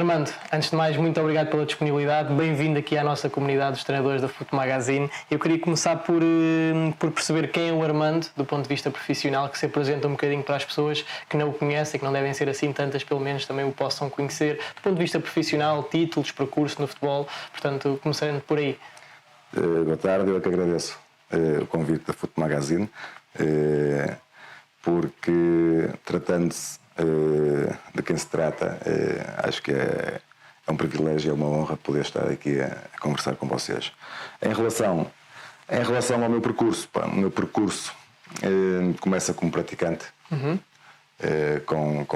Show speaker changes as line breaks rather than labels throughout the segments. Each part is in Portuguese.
Armando, antes de mais, muito obrigado pela disponibilidade. Bem-vindo aqui à nossa comunidade dos treinadores da Foot Magazine. Eu queria começar por perceber quem é o Armando, do ponto de vista profissional, que se apresenta um bocadinho para as pessoas que não o conhecem, que não devem ser assim tantas, pelo menos também o possam conhecer. Do ponto de vista profissional, títulos, percurso no futebol, portanto, começando por aí.
Boa tarde, eu é que agradeço o convite da Foot Magazine, porque tratando-se de quem se trata, acho que é um privilégio, é uma honra poder estar aqui a conversar com vocês. Em relação ao meu percurso, o meu percurso começa como praticante, com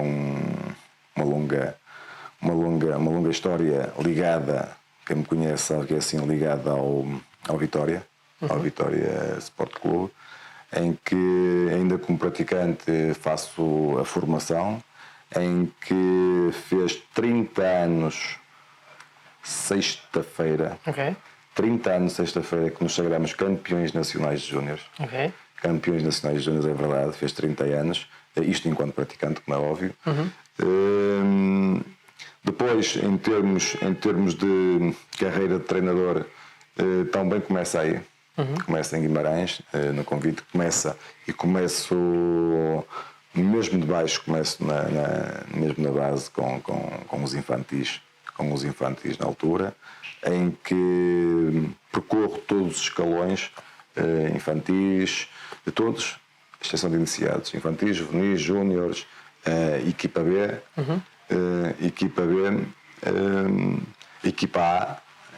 uma longa história ligada, quem me conhece sabe que é assim, ligada ao Vitória, ao Vitória Sport Clube, em que ainda como praticante faço a formação, em que fez 30 anos sexta-feira, 30 anos sexta-feira que nos sagramos campeões nacionais de júniores. Campeões nacionais de júniores, é verdade, fez 30 anos, isto enquanto praticante, como é óbvio. Depois, em termos de carreira de treinador, também começa aí. Começa em Guimarães, no convite, começo mesmo de baixo, começo mesmo na base com os infantis na altura, em que percorro todos os escalões infantis, de todos, exceção de iniciados, infantis, juvenis, júniores, equipa B,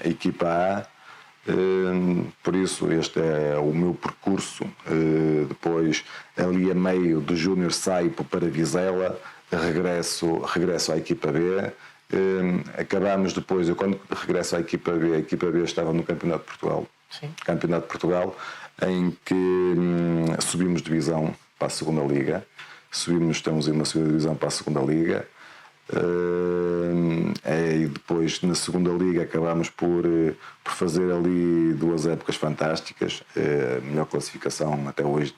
equipa A, por isso este é o meu percurso. Depois ali a meio do Júnior saio para Vizela, regresso à equipa B. Acabamos depois, eu quando regresso à equipa B estava no Campeonato de Portugal. Campeonato de Portugal, em que subimos divisão para a segunda liga, estamos em uma segunda divisão para a segunda liga. E depois na segunda liga acabámos por fazer ali 2 épocas fantásticas, a melhor classificação até hoje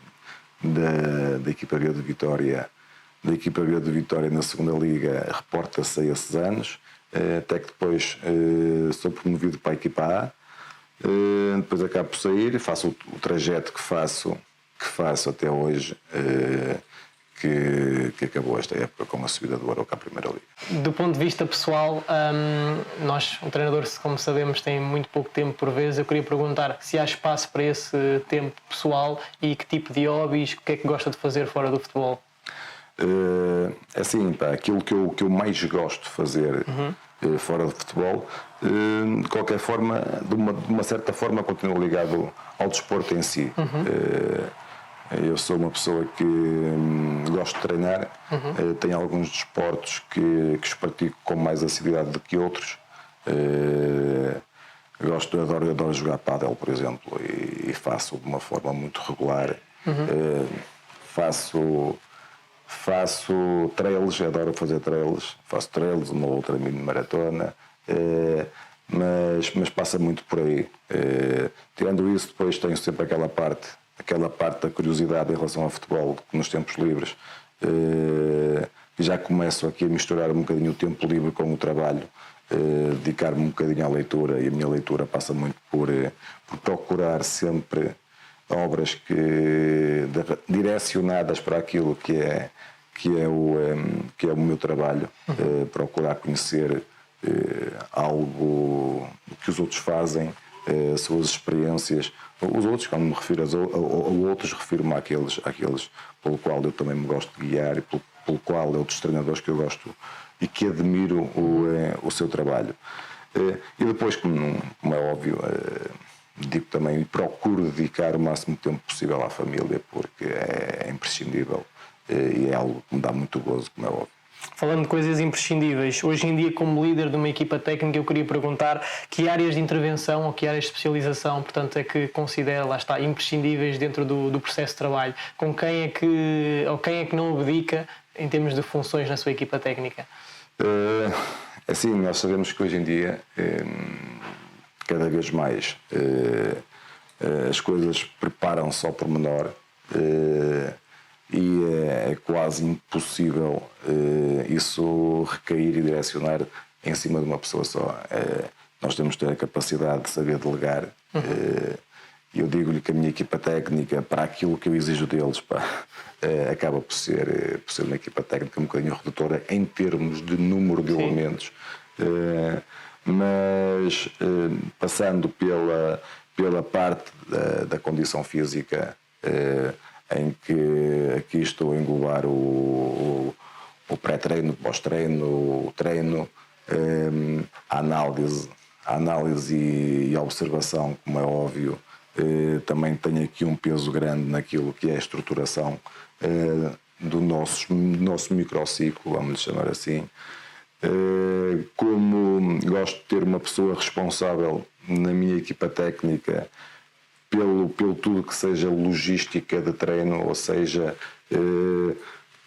da equipa B de Vitória, na segunda liga, reporta-se a esses anos, até que depois sou promovido para a equipa A, depois acabo por sair, faço o trajeto que faço até hoje, que acabou esta época com a subida do Arouca à Primeira Liga.
Do ponto de vista pessoal, o treinador, como sabemos, tem muito pouco tempo por vezes. Eu queria perguntar se há espaço para esse tempo pessoal e que tipo de hobbies, o que é que gosta de fazer fora do futebol?
Assim, aquilo que eu mais gosto de fazer fora do futebol, de qualquer forma, de uma certa forma, continuo ligado ao desporto em si. Eu sou uma pessoa que gosto de treinar, tenho alguns desportos que os pratico com mais assiduidade do que outros. Adoro jogar pádel, por exemplo, e faço de uma forma muito regular. Faço trails, adoro fazer trails, faço trails, uma outra mini maratona, mas passa muito por aí. Tirando isso, depois tenho sempre aquela parte da curiosidade em relação ao futebol, que nos tempos livres já começo aqui a misturar um bocadinho o tempo livre com o trabalho, dedicar-me um bocadinho à leitura, e a minha leitura passa muito por procurar sempre obras direcionadas para aquilo que é o meu trabalho, procurar conhecer algo que os outros fazem, suas experiências. Os outros, quando me refiro a outros, refiro-me àqueles pelo qual eu também me gosto de guiar, e pelo qual outros treinadores que eu gosto e que admiro o seu trabalho. E depois, como é óbvio, digo também, procuro dedicar o máximo de tempo possível à família, porque é imprescindível e é algo que me dá muito gozo, como é óbvio.
Falando de coisas imprescindíveis, hoje em dia, como líder de uma equipa técnica, eu queria perguntar que áreas de intervenção ou que áreas de especialização, portanto, é que considera, lá está, imprescindíveis dentro do processo de trabalho? Com quem é que não abdica em termos de funções na sua equipa técnica?
Assim, nós sabemos que hoje em dia, cada vez mais, as coisas preparam-se ao pormenor, e é quase impossível isso recair e direcionar em cima de uma pessoa só. Nós temos que ter a capacidade de saber delegar. Eu digo-lhe que a minha equipa técnica, para aquilo que eu exijo deles, acaba por ser uma equipa técnica um bocadinho redutora em termos de número de elementos. Mas passando pela parte da condição física, em que aqui estou a englobar o pré-treino, pós-treino, o treino, a análise e a observação, como é óbvio, também tem aqui um peso grande naquilo que é a estruturação do nosso microciclo, vamos chamar assim. Como gosto de ter uma pessoa responsável na minha equipa técnica pelo tudo que seja logística de treino, ou seja,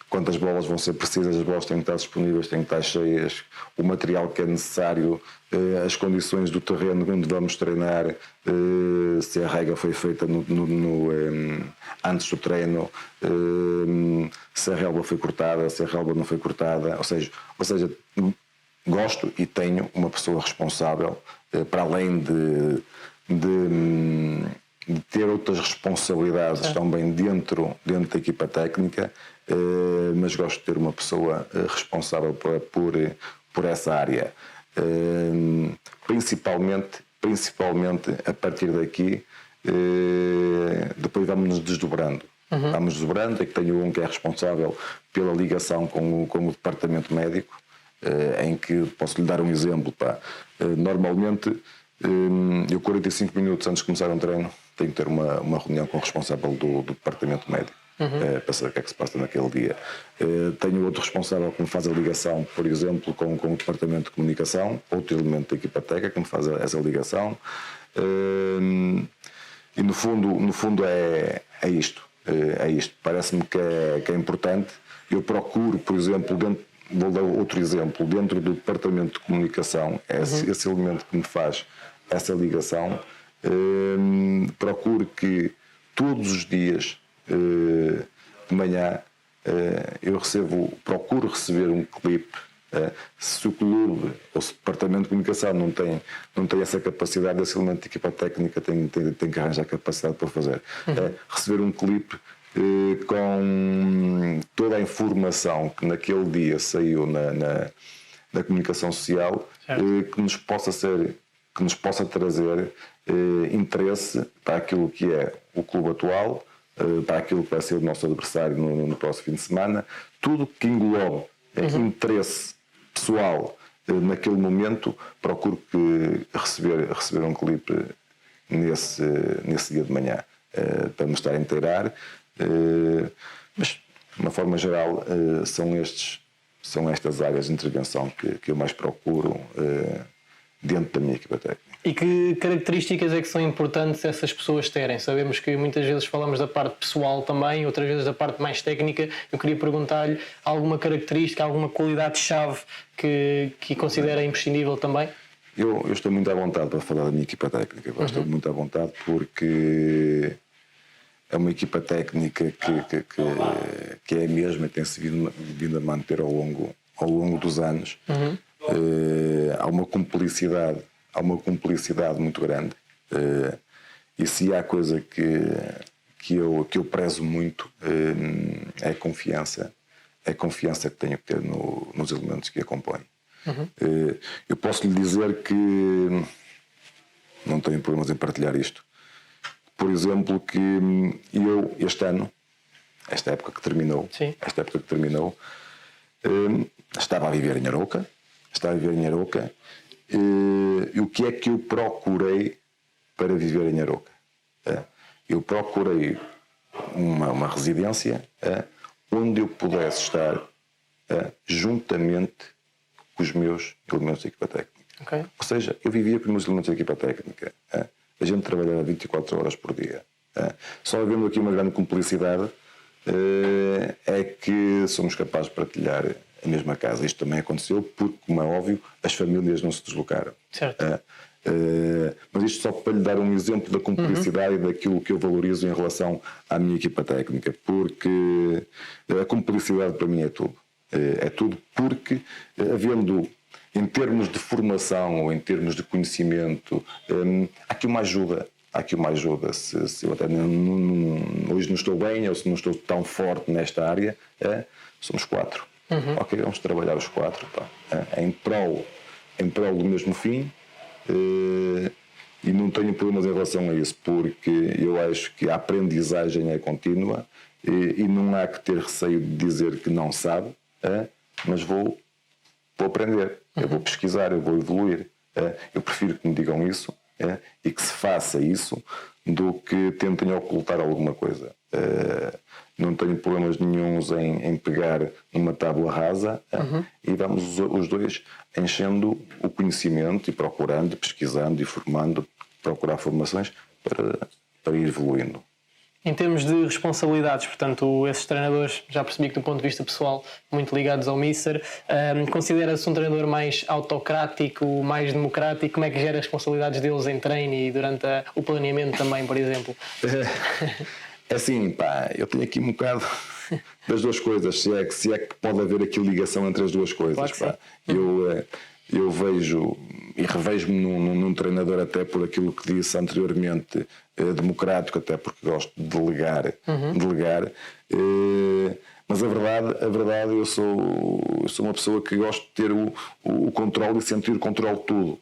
quantas bolas vão ser precisas, as bolas têm que estar disponíveis, têm que estar cheias, o material que é necessário, as condições do terreno onde vamos treinar, se a rega foi feita antes do treino, se a relva foi cortada, se a relva não foi cortada, ou seja, gosto e tenho uma pessoa responsável, para além de ter outras responsabilidades também dentro da equipa técnica, mas gosto de ter uma pessoa responsável por essa área. Principalmente a partir daqui, depois vamos nos desdobrando. Vamos desdobrando, é que tenho um que é responsável pela ligação com o departamento médico, em que posso lhe dar um exemplo. Normalmente, eu 45 minutos antes de começar um treino tenho que ter uma reunião com o responsável do departamento médico, para saber o que é que se passa naquele dia. Tenho outro responsável que me faz a ligação, por exemplo, com o departamento de comunicação, outro elemento da equipa técnica que me faz essa ligação. E no fundo é isto. Parece-me que é importante. Eu procuro, por exemplo, vou dar outro exemplo, dentro do departamento de comunicação, esse elemento que me faz essa ligação, procuro que todos os dias de manhã eu procuro receber um clipe. Se o clube ou se o departamento de comunicação não tem essa capacidade, esse elemento de equipa técnica tem que arranjar capacidade para fazer. Receber um clipe com toda a informação que naquele dia saiu na comunicação social, que nos possa trazer interesse para aquilo que é o clube atual, para aquilo que vai ser o nosso adversário no próximo fim de semana, tudo que englobe interesse pessoal naquele momento. Procuro receber um clipe nesse dia de manhã, para me estar a inteirar. Mas, de uma forma geral, são estas áreas de intervenção que eu mais procuro dentro da minha equipa técnica.
E que características é que são importantes essas pessoas terem? Sabemos que muitas vezes falamos da parte pessoal também, outras vezes da parte mais técnica. Eu queria perguntar-lhe alguma característica, alguma qualidade-chave que considera imprescindível também?
Eu estou muito à vontade para falar da minha equipa técnica. Estou muito à vontade porque é uma equipa técnica que é a mesma e tem-se vindo a manter ao longo dos anos. Há uma cumplicidade muito grande, e se há coisa que eu prezo muito, é a confiança que tenho que ter nos elementos que a compõem. Eu posso lhe dizer que não tenho problemas em partilhar isto. Por exemplo, que eu este ano, esta época que terminou, estava a viver em Arouca. E o que é que eu procurei para viver em Arouca? Eu procurei uma residência onde eu pudesse estar juntamente com os meus elementos de equipa técnica. Ou seja, eu vivia com os meus elementos de equipa técnica. A gente trabalhava 24 horas por dia. Só havendo aqui uma grande cumplicidade, é que somos capazes de partilhar a mesma casa. Isto também aconteceu porque, como é óbvio, as famílias não se deslocaram.
Certo.
Mas isto só para lhe dar um exemplo da cumplicidade e daquilo que eu valorizo em relação à minha equipa técnica, porque a cumplicidade para mim é tudo. É tudo porque, havendo em termos de formação ou em termos de conhecimento, há aqui uma ajuda. Se eu até hoje não estou bem ou se não estou tão forte nesta área, somos 4. Ok, vamos trabalhar os 4, em prol do mesmo fim, e não tenho problemas em relação a isso, porque eu acho que a aprendizagem é contínua e não há que ter receio de dizer que não sabe, mas vou aprender, eu vou pesquisar, eu vou evoluir. Eu prefiro que me digam isso e que se faça isso do que tentem ocultar alguma coisa. Não tenho problemas nenhuns em pegar numa tábua rasa e vamos os dois enchendo o conhecimento e procurando, pesquisando e formando, procurar formações para ir evoluindo.
Em termos de responsabilidades, portanto, esses treinadores, já percebi que do ponto de vista pessoal, muito ligados ao Mister, considera-se um treinador mais autocrático, mais democrático? Como é que gera as responsabilidades deles em treino e durante o planeamento também, por exemplo?
É assim, eu tenho aqui um bocado das duas coisas, se é que pode haver aqui ligação entre as duas coisas. Eu vejo e revejo-me num treinador, até por aquilo que disse anteriormente, democrático, até porque gosto de delegar. Mas a verdade eu sou uma pessoa que gosto de ter o controle e sentir o controle de tudo.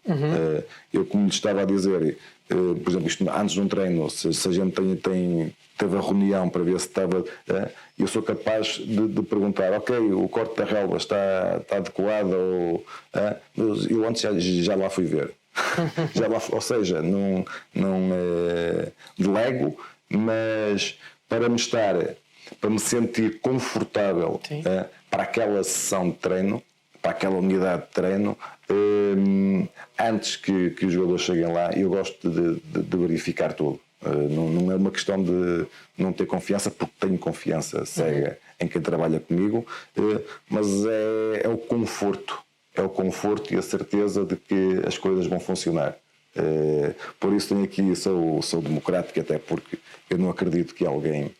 Eu, como lhe estava a dizer, por exemplo, isto, antes de um treino, se a gente teve a reunião para ver se estava, eu sou capaz de perguntar, ok, o corte da relva está adequado, eu antes já lá fui ver. Ou seja, não delego, mas para me sentir confortável para aquela sessão de treino, para aquela unidade de treino, antes que os jogadores cheguem lá, eu gosto de verificar tudo. Não é uma questão de não ter confiança, porque tenho confiança cega em quem trabalha comigo, mas é o conforto. É o conforto e a certeza de que as coisas vão funcionar. Por isso tenho aqui, sou democrático, até porque eu não acredito que alguém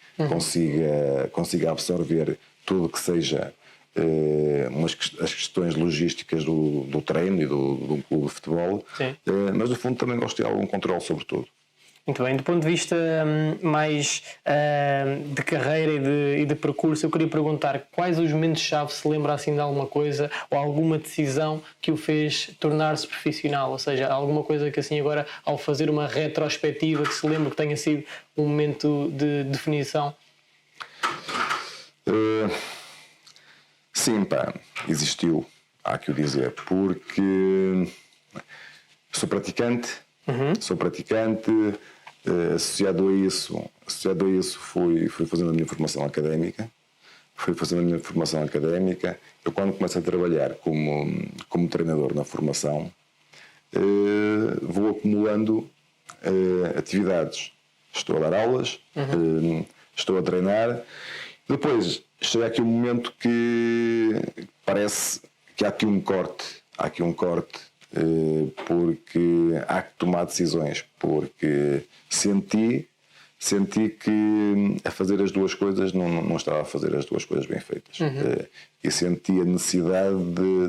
consiga absorver tudo que seja as questões logísticas do treino e do clube de futebol, mas no fundo também gosto de ter algum controle sobre tudo.
Muito bem, do ponto de vista mais de carreira e de percurso, eu queria perguntar quais os momentos-chave, se lembra assim de alguma coisa ou alguma decisão que o fez tornar-se profissional, ou seja, alguma coisa que assim agora, ao fazer uma retrospectiva, que se lembra que tenha sido um momento de definição?
Sim, existiu, há que o dizer, porque sou praticante, associado a isso fui fazendo a minha formação académica. Eu, quando começo a trabalhar como treinador na formação, vou acumulando atividades. Estou a dar aulas, estou a treinar. Depois chega aqui um momento que parece que há aqui um corte, porque há que tomar decisões, porque senti que a fazer as duas coisas não estava a fazer as duas coisas bem feitas. E senti a necessidade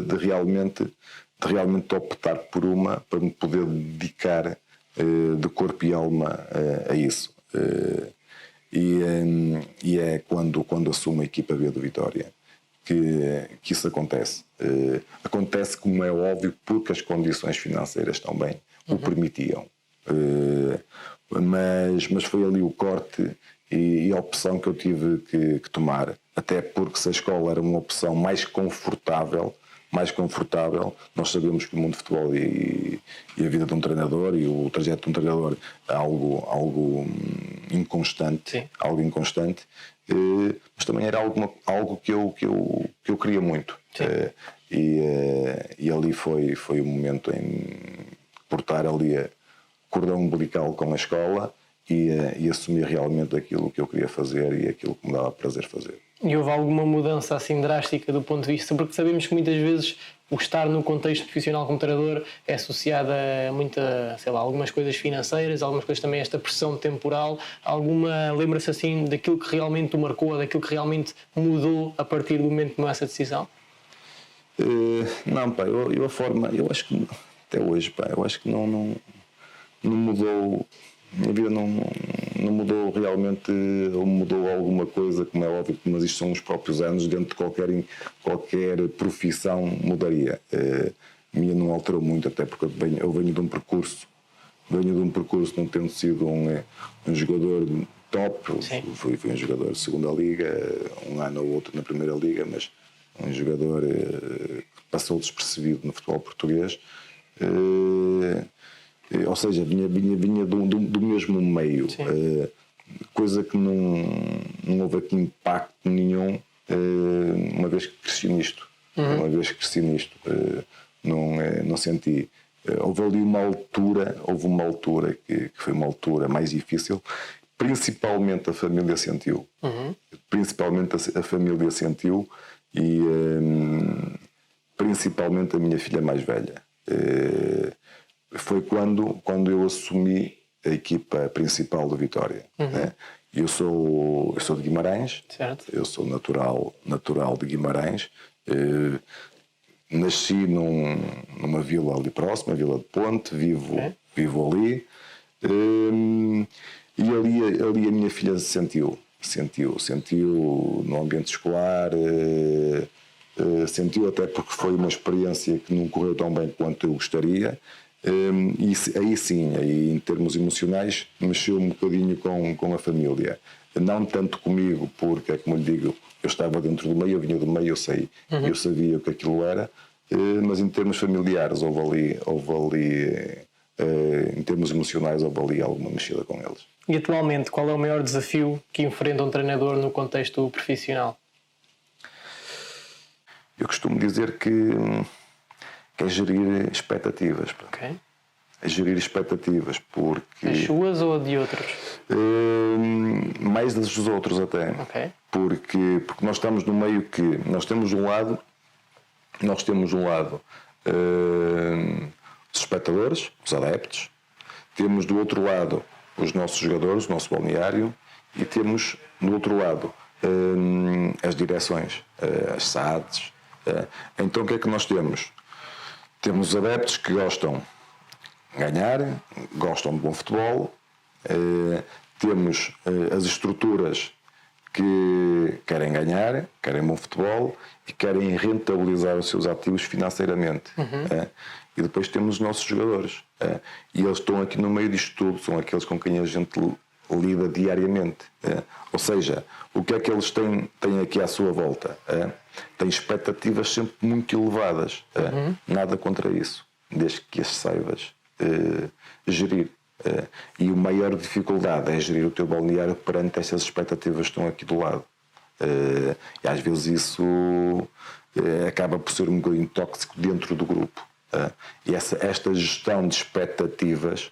de realmente optar por uma, para me poder dedicar de corpo e alma a isso. E é quando assumo a equipa B do Vitória que isso acontece. Acontece, como é óbvio, porque as condições financeiras também o permitiam. Mas foi ali o corte e a opção que eu tive que tomar, até porque se a escola era uma opção mais confortável, nós sabemos que o mundo do futebol e a vida de um treinador e o trajeto de um treinador é algo inconstante, mas também era algo que eu queria muito. E ali foi o momento em cortar ali a cordão umbilical com a escola e assumir realmente aquilo que eu queria fazer e aquilo que me dava prazer fazer.
E houve alguma mudança assim drástica do ponto de vista, porque sabemos que muitas vezes o estar no contexto profissional como treinador é associado a algumas coisas financeiras, algumas coisas também, esta pressão temporal. Lembra-se assim daquilo que realmente o marcou, daquilo que realmente mudou a partir do momento que tomou essa decisão?
Não, pá, eu a forma, eu acho que até hoje, pá, eu acho que não mudou, a minha vida não mudou realmente, ou mudou alguma coisa, como é óbvio, mas isto são os próprios anos, dentro de qualquer profissão mudaria. A minha não alterou muito, até porque eu venho de um percurso não tendo sido um jogador top, fui um jogador de segunda liga, um ano ou outro na primeira liga, mas um jogador que passou despercebido no futebol português, ou seja, vinha do mesmo meio, coisa que não houve aqui impacto nenhum, uma vez que cresci nisto, não senti. Houve ali uma altura que foi uma altura mais difícil, principalmente a família sentiu. Principalmente a família sentiu e principalmente a minha filha mais velha. Foi quando eu assumi a equipa principal do Vitória. Né? Eu sou de Guimarães,
certo.
Eu sou natural de Guimarães. Nasci numa vila ali próxima, a Vila de Ponte, vivo ali. E ali a minha filha sentiu no ambiente escolar, sentiu até porque foi uma experiência que não correu tão bem quanto eu gostaria. E aí sim, aí em termos emocionais, mexeu um bocadinho com a família. Não tanto comigo, porque é como lhe digo, eu estava dentro do meio, eu vinha do meio, eu sei, eu sabia o que aquilo era, mas em termos familiares houve ali em termos emocionais houve ali alguma mexida com eles.
E atualmente, qual é o maior desafio que enfrenta um treinador no contexto profissional?
Eu costumo dizer que é gerir expectativas.
Okay.
É gerir expectativas, porque...
As suas ou de outros?
Mais das dos outros até.
Okay.
Porque nós estamos no meio que nós temos um lado os espectadores, os adeptos, temos do outro lado os nossos jogadores, o nosso balneário, e temos do outro lado as direções, as SADs. Então o que é que nós temos? Temos os adeptos que gostam de ganhar, gostam de bom futebol, temos as estruturas que querem ganhar, querem bom futebol e querem rentabilizar os seus ativos financeiramente. E depois temos os nossos jogadores. E eles estão aqui no meio disto tudo, são aqueles com quem a gente lida diariamente. Ou seja, o que é que eles têm aqui à sua volta? Têm expectativas sempre muito elevadas. Nada contra isso, desde que as saibas gerir. E a maior dificuldade é gerir o teu balneário perante estas expectativas que estão aqui do lado. E às vezes isso acaba por ser um bocadinho tóxico dentro do grupo. E esta gestão de expectativas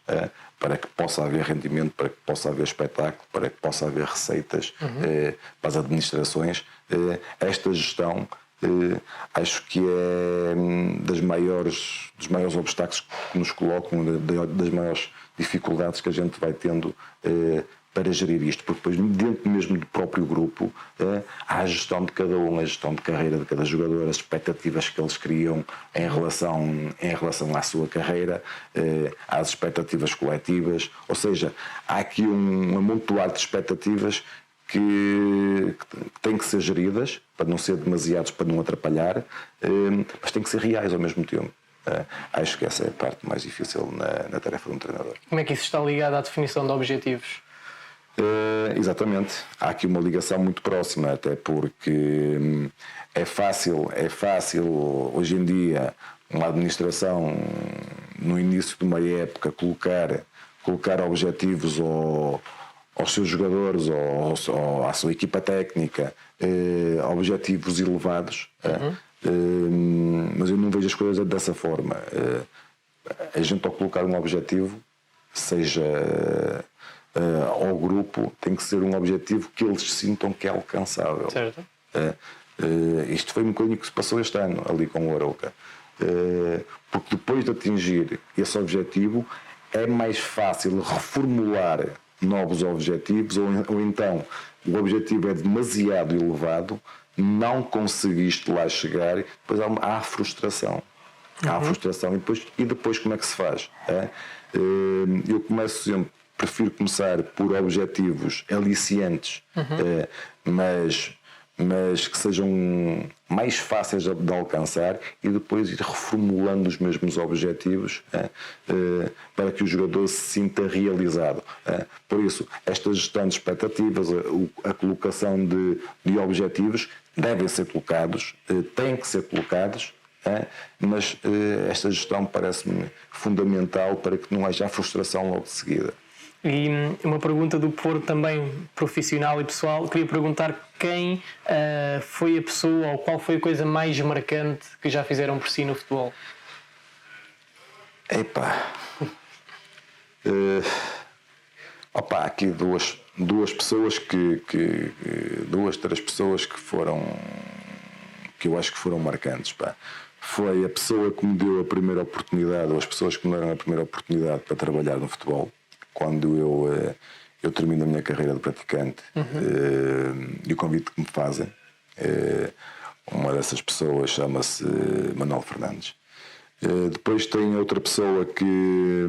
para que possa haver rendimento, para que possa haver espetáculo, para que possa haver receitas para as administrações, esta gestão acho que é dos maiores obstáculos que nos colocam, das maiores dificuldades que a gente vai tendo para gerir isto, porque depois dentro mesmo do próprio grupo há a gestão de cada um, a gestão de carreira de cada jogador, as expectativas que eles criam em relação à sua carreira, às expectativas coletivas, ou seja, há aqui um amontoado de expectativas que têm que ser geridas, para não ser demasiados, para não atrapalhar, mas têm que ser reais ao mesmo tempo. Acho que essa é a parte mais difícil na tarefa de um treinador.
Como é que isso está ligado à definição de objetivos?
Exatamente, há aqui uma ligação muito próxima, até porque é fácil hoje em dia uma administração no início de uma época colocar objetivos aos seus jogadores ou à sua equipa técnica, objetivos elevados, mas eu não vejo as coisas dessa forma. A gente, ao colocar um objetivo, seja ao grupo, tem que ser um objetivo que eles sintam que é alcançável.
Certo.
Isto foi um bocadinho que se passou este ano ali com o Arouca, porque depois de atingir esse objetivo é mais fácil reformular novos objetivos, ou então o objetivo é demasiado elevado, não conseguiste lá chegar, depois há a frustração. Há a frustração e depois como é que se faz? Eu começo sempre, prefiro começar por objetivos aliciantes, mas que sejam mais fáceis de alcançar, e depois ir reformulando os mesmos objetivos para que o jogador se sinta realizado. Por isso, esta gestão de expectativas, a colocação de objetivos devem ser colocados, têm que ser colocados, mas esta gestão parece-me fundamental para que não haja frustração logo de seguida.
E uma pergunta do Porto também profissional e pessoal, queria perguntar quem foi a pessoa, ou qual foi a coisa mais marcante que já fizeram por si no futebol?
Há aqui duas pessoas três pessoas que eu acho que foram marcantes. Foi a pessoa que me deu a primeira oportunidade, ou as pessoas que me deram a primeira oportunidade para trabalhar no futebol, quando eu termino a minha carreira de praticante, e o convite que me fazem. Uma dessas pessoas chama-se Manuel Fernandes. Depois tem outra pessoa que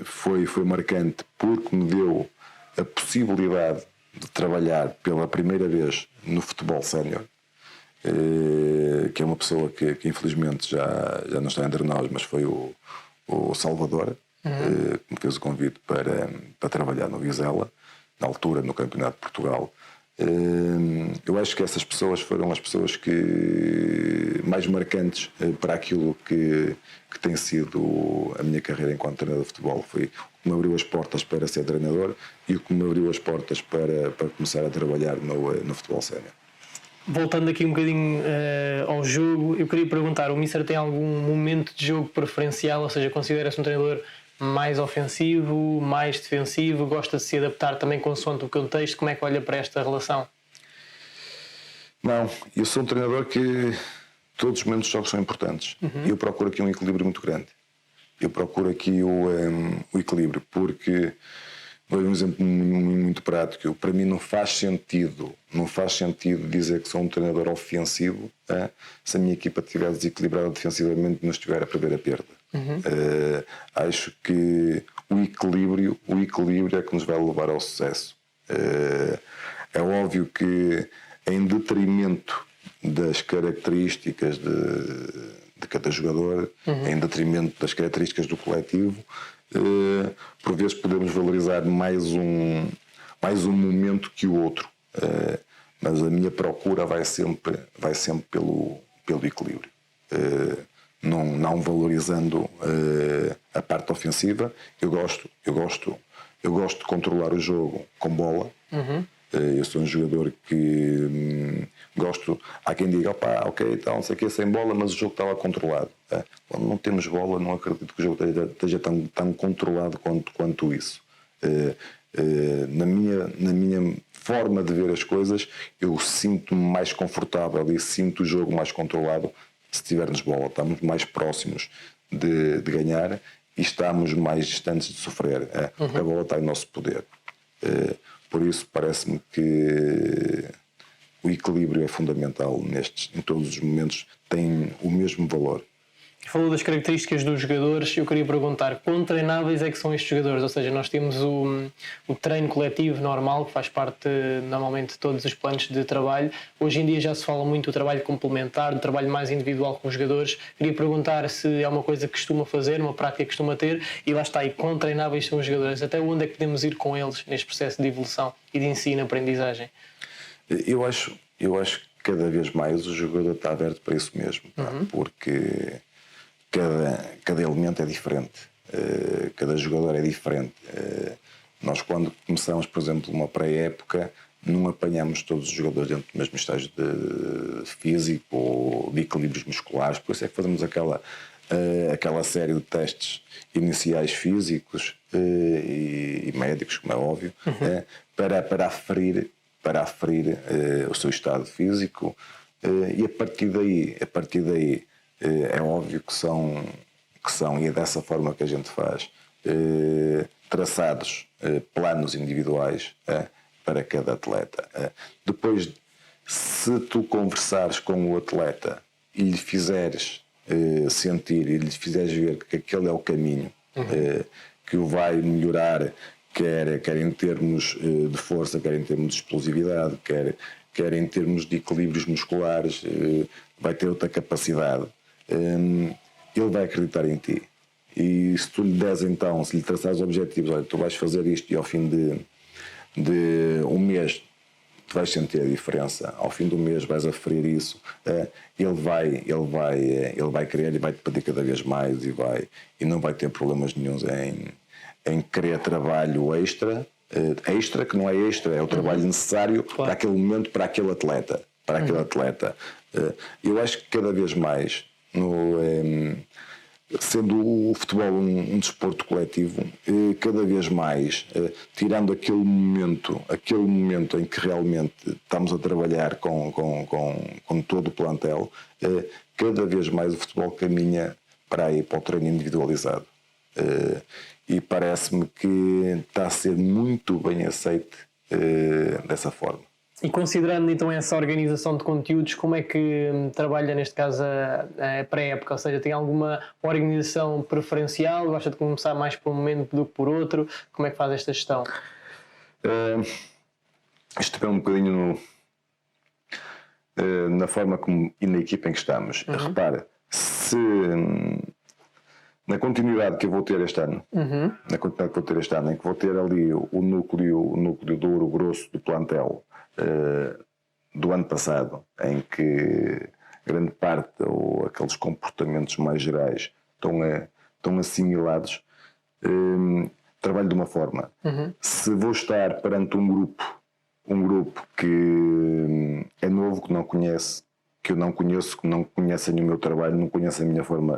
foi marcante porque me deu a possibilidade de trabalhar pela primeira vez no futebol sénior, que é uma pessoa que infelizmente já não está entre nós, mas foi o Salvador, que me fez o convite para trabalhar no Vizela, na altura no Campeonato de Portugal. Eu acho que essas pessoas foram as pessoas que mais marcantes para aquilo que tem sido a minha carreira enquanto treinador de futebol. Foi o que me abriu as portas para ser treinador e o que me abriu as portas para começar a trabalhar no futebol sénior.
Voltando aqui um bocadinho ao jogo, eu queria perguntar, o Mister tem algum momento de jogo preferencial, ou seja, considera-se um treinador mais ofensivo, mais defensivo, gosta de se adaptar também consoante o contexto? Como é que olha para esta relação?
Não, eu sou um treinador que todos os momentos de jogos são importantes. Eu procuro aqui um equilíbrio muito grande. Eu procuro aqui o equilíbrio, porque vou dar um exemplo muito prático. Para mim não faz sentido dizer que sou um treinador ofensivo se a minha equipa estiver desequilibrada defensivamente e não estiver a prever a perda. Acho que o equilíbrio é que nos vai levar ao sucesso. É óbvio que em detrimento das características de cada jogador, em detrimento das características do coletivo, por vezes podemos valorizar mais um momento que o outro, mas a minha procura vai sempre pelo equilíbrio, não valorizando a parte ofensiva. Eu gosto de controlar o jogo com bola. Eu sou um jogador que gosto. Há quem diga, ok, então não sei o que, sem bola, mas o jogo estava controlado. Quando não temos bola, não acredito que o jogo esteja tão controlado quanto isso. Na minha forma de ver as coisas, eu sinto-me mais confortável e sinto o jogo mais controlado se tivermos bola. Estamos mais próximos de ganhar e estamos mais distantes de sofrer. A bola está em nosso poder. Por isso parece-me que o equilíbrio é fundamental em todos os momentos, tem o mesmo valor.
Falou das características dos jogadores, eu queria perguntar quão treináveis é que são estes jogadores? Ou seja, nós temos o treino coletivo normal, que faz parte normalmente de todos os planos de trabalho. Hoje em dia já se fala muito do trabalho complementar, do trabalho mais individual com os jogadores. Queria perguntar se é uma coisa que costuma fazer, uma prática que costuma ter, e lá está, e quão treináveis são os jogadores? Até onde é que podemos ir com eles neste processo de evolução e de ensino-aprendizagem?
Eu acho que cada vez mais o jogador está aberto para isso mesmo, porque cada elemento é diferente, cada jogador é diferente. Nós, quando começamos, por exemplo, uma pré-época, não apanhamos todos os jogadores dentro do mesmo estágio de físico ou de equilíbrios musculares, por isso é que fazemos aquela série de testes iniciais físicos e médicos, como é óbvio, para aferir o seu estado físico, e a partir daí é óbvio que são, e é dessa forma que a gente faz, traçados planos individuais para cada atleta. Depois, se tu conversares com o atleta e lhe fizeres sentir e lhe fizeres ver que aquele é o caminho que o vai melhorar, quer em termos de força, quer em termos de explosividade, quer em termos de equilíbrios musculares, vai ter outra capacidade, ele vai acreditar em ti. E se tu lhe des então, se lhe traçares objetivos, olha, tu vais fazer isto e ao fim de um mês tu vais sentir a diferença, ao fim do mês vais aferir isso, ele vai querer e vai-te pedir cada vez mais e não vai ter problemas nenhuns em querer trabalho extra, que não é extra, é o trabalho necessário para aquele momento, para aquele atleta. Eu acho que cada vez mais, sendo o futebol um desporto coletivo, cada vez mais, tirando aquele momento em que realmente estamos a trabalhar com todo o plantel, cada vez mais o futebol caminha para o treino individualizado. E parece-me que está a ser muito bem aceite dessa forma.
E considerando então essa organização de conteúdos, como é que trabalha neste caso a pré-época? Ou seja, tem alguma organização preferencial? Gosta de começar mais por um momento do que por outro? Como é que faz esta gestão?
Isto depende um bocadinho na forma como e na equipa em que estamos. Repara, se na continuidade que eu vou ter este ano, em que vou ter ali o núcleo duro, grosso do plantel do ano passado, em que grande parte ou aqueles comportamentos mais gerais estão assimilados, trabalho de uma forma. Se vou estar perante um grupo que é novo, que não conhece, que eu não conheço, que não conhecem o meu trabalho, não conhecem a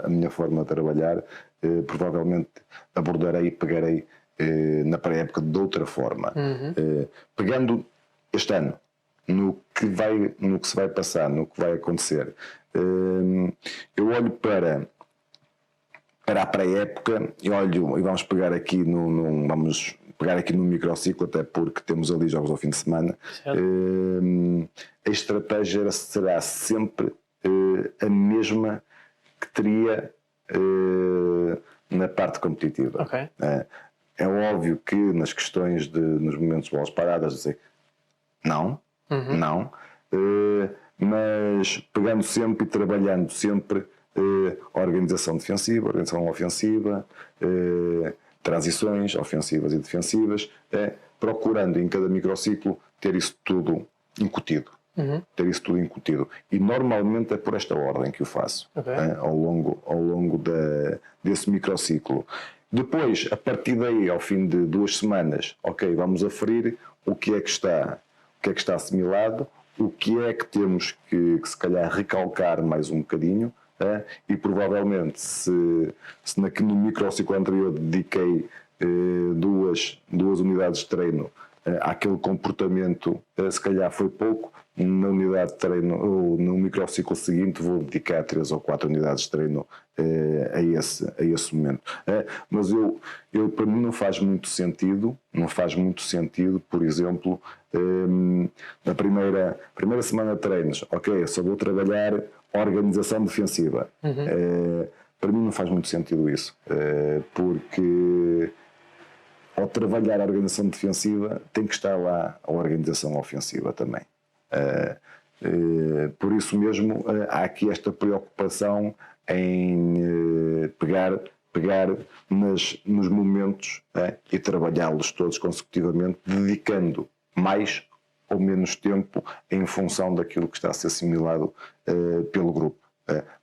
minha forma de trabalhar, provavelmente abordarei e pegarei na pré-época de outra forma. Pegando este ano no que se vai passar, no que vai acontecer, eu olho para a pré-época e vamos pegar aqui no microciclo, até porque temos ali jogos ao fim de semana. A estratégia será sempre a mesma que teria na parte competitiva.
Okay.
É óbvio que nas questões nos momentos de bolas paradas, dizer não, mas pegando sempre e trabalhando sempre organização defensiva, organização ofensiva, transições ofensivas e defensivas, procurando em cada microciclo ter isso tudo incutido. E normalmente é por esta ordem que o faço, ao longo desse microciclo. Depois, a partir daí, ao fim de 2 semanas, vamos aferir o que é que está assimilado, o que é que temos que se calhar recalcar mais um bocadinho, e provavelmente se no microciclo anterior dediquei duas unidades de treino àquele comportamento, se calhar foi pouco, na unidade de treino ou no microciclo seguinte vou dedicar 3 ou 4 unidades de treino a esse momento. Mas para mim não faz muito sentido, por exemplo, na primeira semana de treinos, só vou trabalhar organização defensiva. Para mim não faz muito sentido isso, porque ao trabalhar a organização defensiva tem que estar lá a organização ofensiva também. Por isso mesmo há aqui esta preocupação em pegar nos momentos e trabalhá-los todos consecutivamente, dedicando mais ou menos tempo em função daquilo que está a ser assimilado pelo grupo.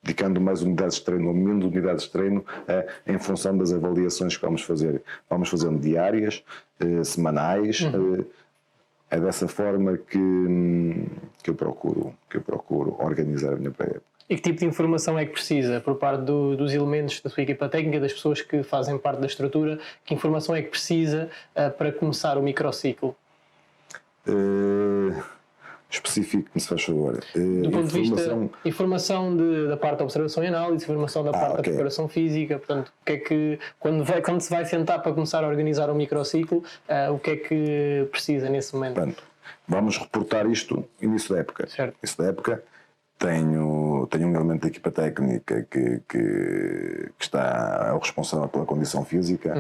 Dedicando mais unidades de treino ou menos unidades de treino em função das avaliações que vamos fazer. Vamos fazendo diárias, semanais. É dessa forma que eu procuro organizar a minha pré-época.
E que tipo de informação é que precisa por parte dos elementos da sua equipa técnica, das pessoas que fazem parte da estrutura? Que informação é que precisa para começar o microciclo?
Especifique-me, se faz favor.
Do ponto de vista informação da parte da observação e análise, informação da parte da preparação física, portanto, o que é que, quando se vai sentar para começar a organizar um microciclo, o que é que precisa nesse momento?
Portanto, vamos reportar isto início da época.
Certo.
Início da época, tenho um elemento da equipa técnica que está o responsável pela condição física,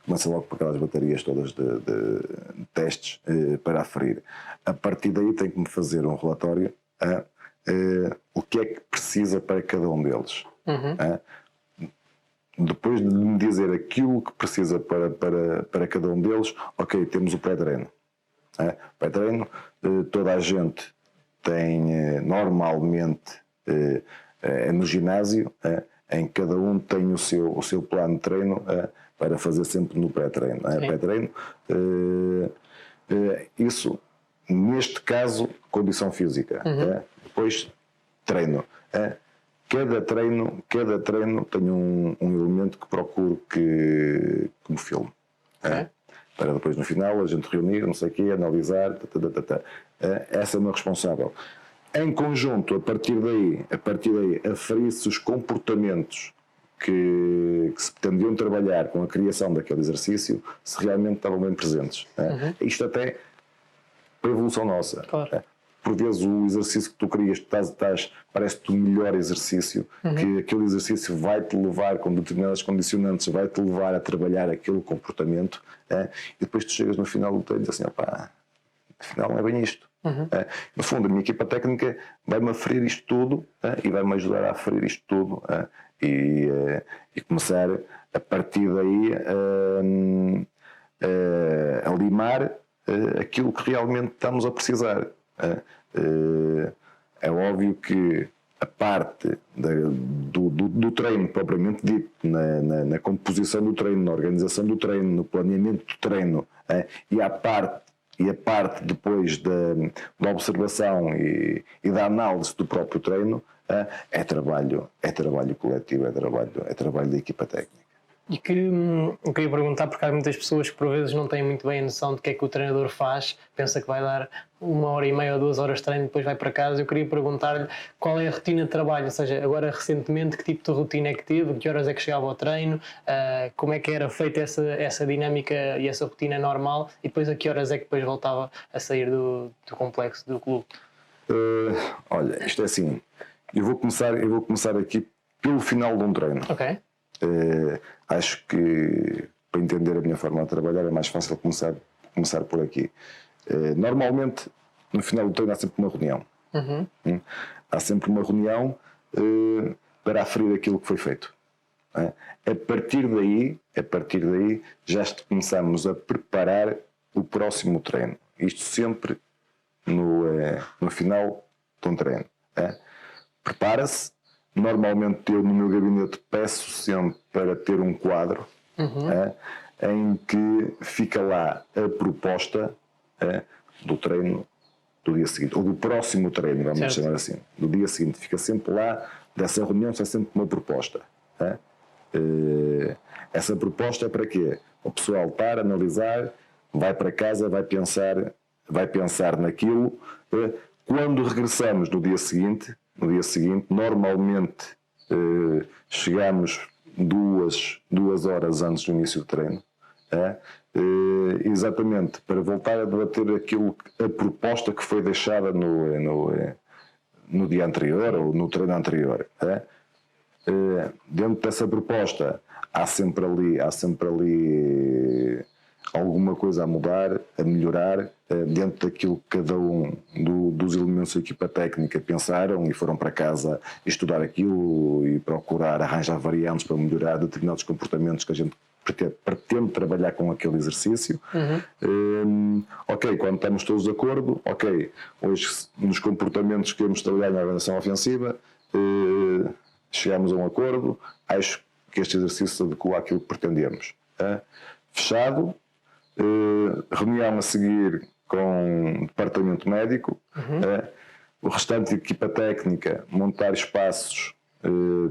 começa logo por aquelas baterias todas de testes para aferir. A partir daí tem que me fazer um relatório o que é que precisa para cada um deles. Depois de me dizer aquilo que precisa para cada um deles, ok, temos o pré-treino. Pré-treino, toda a gente tem normalmente no ginásio, em cada um tem o seu plano de treino para fazer sempre no pré-treino. Pré-treino, isso, neste caso, condição física. Depois, treino. Cada treino tem um elemento que procuro que me filme. Para depois no final a gente reunir, não sei o quê, analisar, essa é o meu responsável. Em conjunto, a partir daí aferir-se os comportamentos que se pretendiam trabalhar com a criação daquele exercício, se realmente estavam bem presentes. Isto até para a evolução nossa.
Claro.
Por vezes o exercício que tu querias, parece-te o melhor exercício, que aquele exercício vai-te levar, com determinadas condicionantes, vai-te levar a trabalhar aquele comportamento, e depois tu chegas no final do treino e dizes assim, afinal não é bem isto. No fundo, a minha equipa técnica vai-me aferir isto tudo e vai-me ajudar a aferir isto tudo e começar, a partir daí, a limar aquilo que realmente estamos a precisar. É óbvio que a parte do treino propriamente dito, na composição do treino, na organização do treino, no planeamento do treino, e a parte depois da observação e da análise do próprio treino, é trabalho coletivo, é trabalho da equipa técnica.
E que eu queria perguntar, porque há muitas pessoas que por vezes não têm muito bem a noção de que é que o treinador faz, pensa que vai dar 1h30 ou 2 horas de treino e depois vai para casa. Eu queria perguntar-lhe qual é a rotina de trabalho, ou seja, agora recentemente que tipo de rotina é que teve, que horas é que chegava ao treino, como é que era feita essa dinâmica e essa rotina normal, e depois a que horas é que depois voltava a sair do complexo do clube?
Olha, isto é assim, eu vou começar aqui pelo final de um treino.
Ok.
Acho que para entender a minha forma de trabalhar é mais fácil começar por aqui. Normalmente no final do treino há sempre uma reunião. Há sempre uma reunião para aferir aquilo que foi feito. A partir daí já começamos a preparar o próximo treino. Isto sempre no final de um treino. Prepara-se. Normalmente eu no meu gabinete peço sempre para ter um quadro em que fica lá a proposta do treino do dia seguinte, ou do próximo treino, vamos chamar assim, do dia seguinte. Fica sempre lá, dessa reunião sai sempre uma proposta. Essa proposta é para quê? O pessoal para analisar, vai para casa, vai pensar naquilo. Quando regressamos no dia seguinte, normalmente chegamos duas horas antes do início do treino, exatamente para voltar a debater a proposta que foi deixada no dia anterior ou no treino anterior. Dentro dessa proposta há sempre ali alguma coisa a mudar, a melhorar, dentro daquilo que cada um dos elementos da equipa técnica pensaram e foram para casa estudar aquilo e procurar arranjar variantes para melhorar determinados comportamentos que a gente pretende trabalhar com aquele exercício. Ok, quando estamos todos de acordo, ok, hoje nos comportamentos que queremos trabalhar na organização ofensiva, chegamos a um acordo, acho que este exercício se adequa àquilo que pretendemos. Fechado. Reunião a seguir com o departamento médico, o restante da equipa técnica montar espaços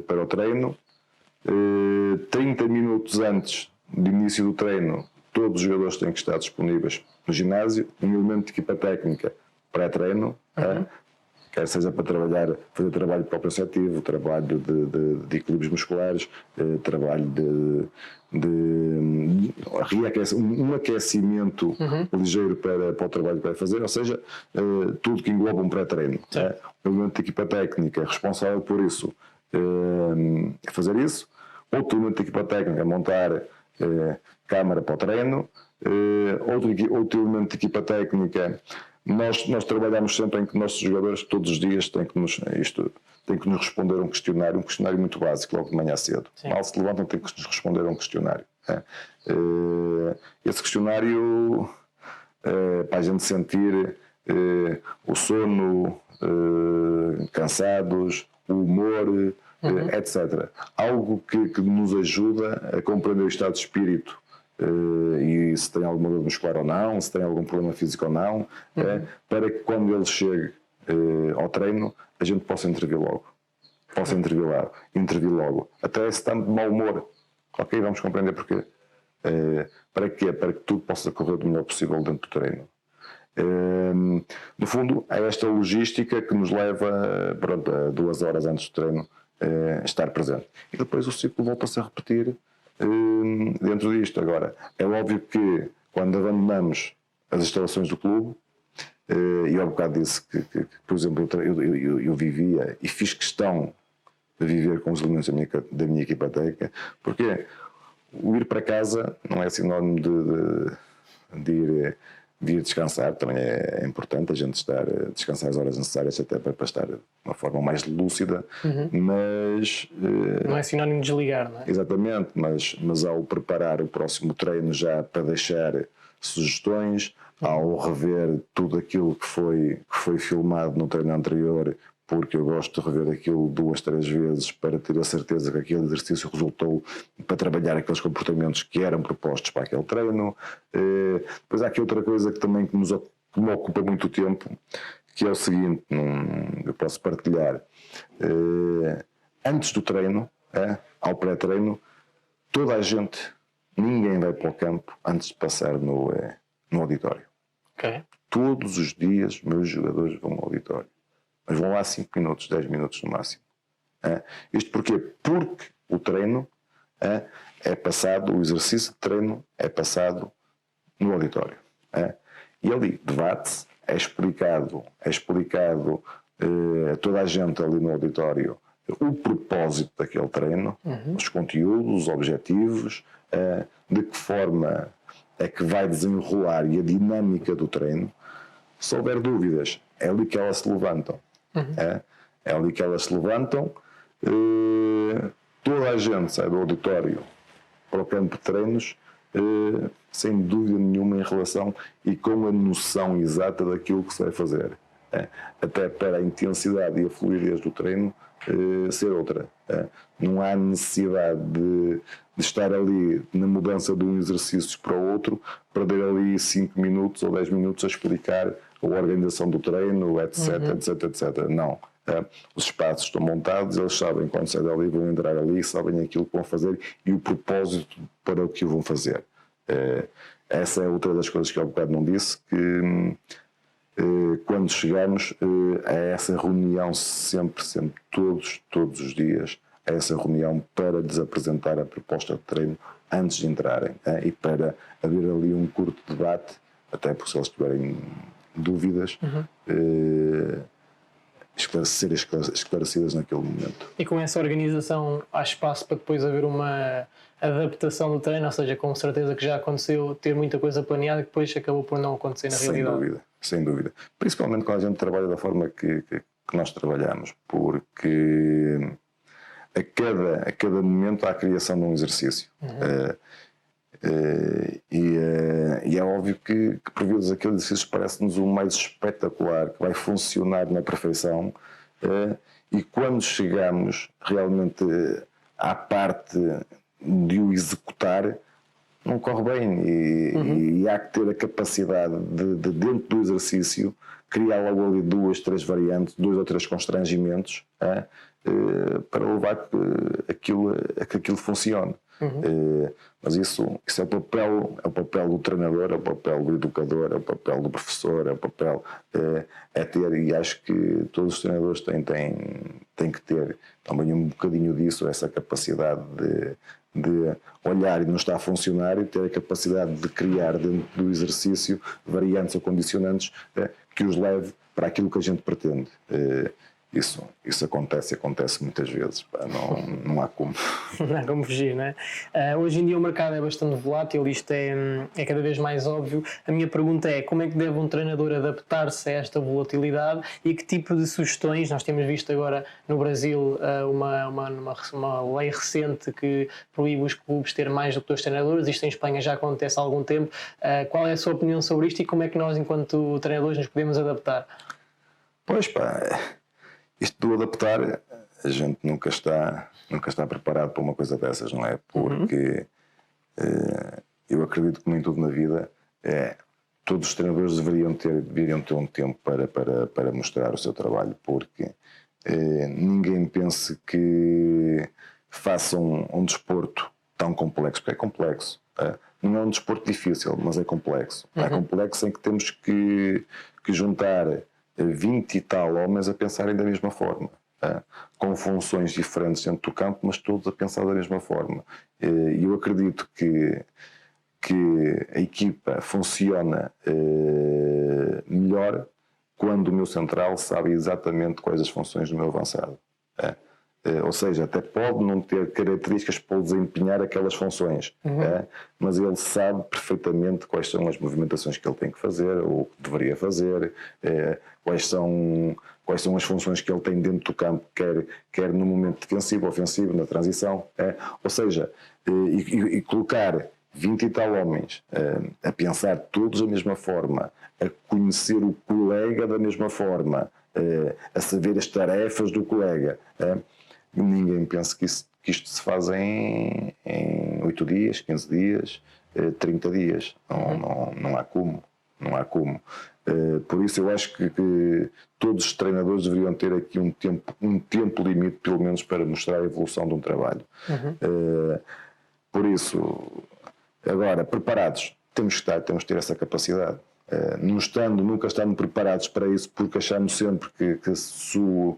para o treino. 30 minutos antes do início do treino, todos os jogadores têm que estar disponíveis no ginásio. Um elemento de equipa técnica pré-treino, quer seja para fazer trabalho proprioceptivo, trabalho de equilíbrios musculares, trabalho um aquecimento ligeiro para o trabalho que vai fazer, ou seja, tudo que engloba um pré-treino. O elemento de equipa técnica responsável por isso fazer isso, outro elemento de equipa técnica montar câmara para o treino, outro elemento de equipa técnica. Nós trabalhamos sempre em que nossos jogadores todos os dias têm que nos responder um questionário muito básico, logo de manhã cedo.
Sim.
Mal se levantam, têm que nos responder a um questionário. Esse questionário para a gente sentir o sono, cansados, o humor, etc. Algo que nos ajuda a compreender o estado de espírito. E se tem alguma dor muscular ou não, se tem algum problema físico ou não, para que quando ele chegue ao treino a gente possa intervir logo. Intervir logo. Até se está de mau humor. Ok, vamos compreender porquê. Para quê? Para que tudo possa correr do melhor possível dentro do treino. No fundo, é esta logística que nos leva, pronto, a 2 horas antes do treino estar presente. E depois o ciclo volta-se a repetir dentro disto. Agora, é óbvio que quando abandonamos as instalações do clube, e ao bocado disse que por exemplo, eu vivia e fiz questão de viver com os elementos da minha equipa técnica, porque o ir para casa não é sinónimo de ir descansar. Também é importante a gente descansar as horas necessárias até para estar de uma forma mais lúcida, mas
não é sinónimo de desligar, não é?
Exatamente, mas ao preparar o próximo treino já para deixar sugestões, ao rever tudo aquilo que foi filmado no treino anterior, porque eu gosto de rever aquilo 2, 3 vezes para ter a certeza que aquele exercício resultou, para trabalhar aqueles comportamentos que eram propostos para aquele treino. Depois há aqui outra coisa que também que me ocupa muito tempo, que é o seguinte, eu posso partilhar. Antes do treino, ao pré-treino, toda a gente, ninguém vai para o campo antes de passar no auditório.
Okay.
Todos os dias meus jogadores vão ao auditório. Mas vão lá 5 minutos, 10 minutos no máximo. Isto porquê? Porque o treino é passado, o exercício de treino é passado no auditório. E ali debate-se, é explicado a toda a gente ali no auditório o propósito daquele treino, os conteúdos, os objetivos, de que forma é que vai desenrolar e a dinâmica do treino. Se houver dúvidas, é ali que elas se levantam. É ali que elas se levantam. Toda a gente sai do auditório para o campo de treinos sem dúvida nenhuma em relação e com a noção exata daquilo que se vai fazer. Até para a intensidade e a fluidez do treino ser outra. Não há necessidade de estar ali na mudança de um exercício para o outro, perder ali 5 minutos ou 10 minutos a explicar a organização do treino, etc. Não. Os espaços estão montados, eles sabem quando saem dali, vão entrar ali, sabem aquilo que vão fazer e o propósito para o que o vão fazer. Essa é outra das coisas que ao bocado não disse, que quando chegamos a essa reunião sempre, todos os dias, a essa reunião para lhes apresentar a proposta de treino antes de entrarem, e para haver ali um curto debate, até porque se eles tiverem dúvidas, ser esclarecidas naquele momento.
E com essa organização há espaço para depois haver uma adaptação do treino, ou seja, com certeza que já aconteceu ter muita coisa planeada que depois acabou por não acontecer na realidade.
Sem dúvida. Principalmente quando a gente trabalha da forma que nós trabalhamos, porque a cada momento há a criação de um exercício. E é óbvio que por vezes aquele exercício parece-nos o mais espetacular, que vai funcionar na perfeição, e quando chegamos realmente à parte de o executar, não corre bem, e há que ter a capacidade de dentro do exercício, criar logo ali 2, 3 variantes, 2 ou 3 constrangimentos, para levar a que aquilo funcione. Mas isso é o papel do treinador, é o papel do educador, é o papel do professor, é o papel ter, e acho que todos os treinadores têm que ter também um bocadinho disso, essa capacidade de olhar e não está a funcionar, e ter a capacidade de criar dentro do exercício variantes ou condicionantes que os leve para aquilo que a gente pretende. Isso acontece muitas vezes, pá, não há como.
Não há como fugir, não é? Hoje em dia o mercado é bastante volátil, isto é cada vez mais óbvio. A minha pergunta é: como é que deve um treinador adaptar-se a esta volatilidade e que tipo de sugestões? Nós temos visto agora no Brasil uma lei recente que proíbe os clubes ter mais do que 2 treinadores, isto em Espanha já acontece há algum tempo. Qual é a sua opinião sobre isto e como é que nós, enquanto treinadores, nos podemos adaptar?
Pois pá, isto do adaptar, a gente nunca está preparado para uma coisa dessas, não é? Porque eu acredito que nem tudo na vida todos os treinadores deveriam ter um tempo para mostrar o seu trabalho, porque ninguém pense que façam um desporto tão complexo, porque é complexo. Não é um desporto difícil, mas é complexo. É complexo em que temos que juntar 20 e tal homens a pensarem da mesma forma, com funções diferentes dentro do campo, mas todos a pensar da mesma forma. E eu acredito que a equipa funciona melhor quando o meu central sabe exatamente quais as funções do meu avançado. Ou seja, até pode não ter características para desempenhar aquelas funções, mas ele sabe perfeitamente quais são as movimentações que ele tem que fazer, ou o que deveria fazer, quais são as funções que ele tem dentro do campo, quer no momento defensivo, ofensivo, na transição. Ou seja, e colocar 20 e tal homens a pensar todos da mesma forma, a conhecer o colega da mesma forma, a saber as tarefas do colega. Ninguém pensa que isto se faz em 8 dias, 15 dias, 30 dias. Não há como. Não há como. Por isso eu acho que todos os treinadores deveriam ter aqui um tempo limite, pelo menos, para mostrar a evolução de um trabalho. Por isso, agora, preparados, temos que ter essa capacidade. Nunca estando preparados para isso, porque achamos sempre que se o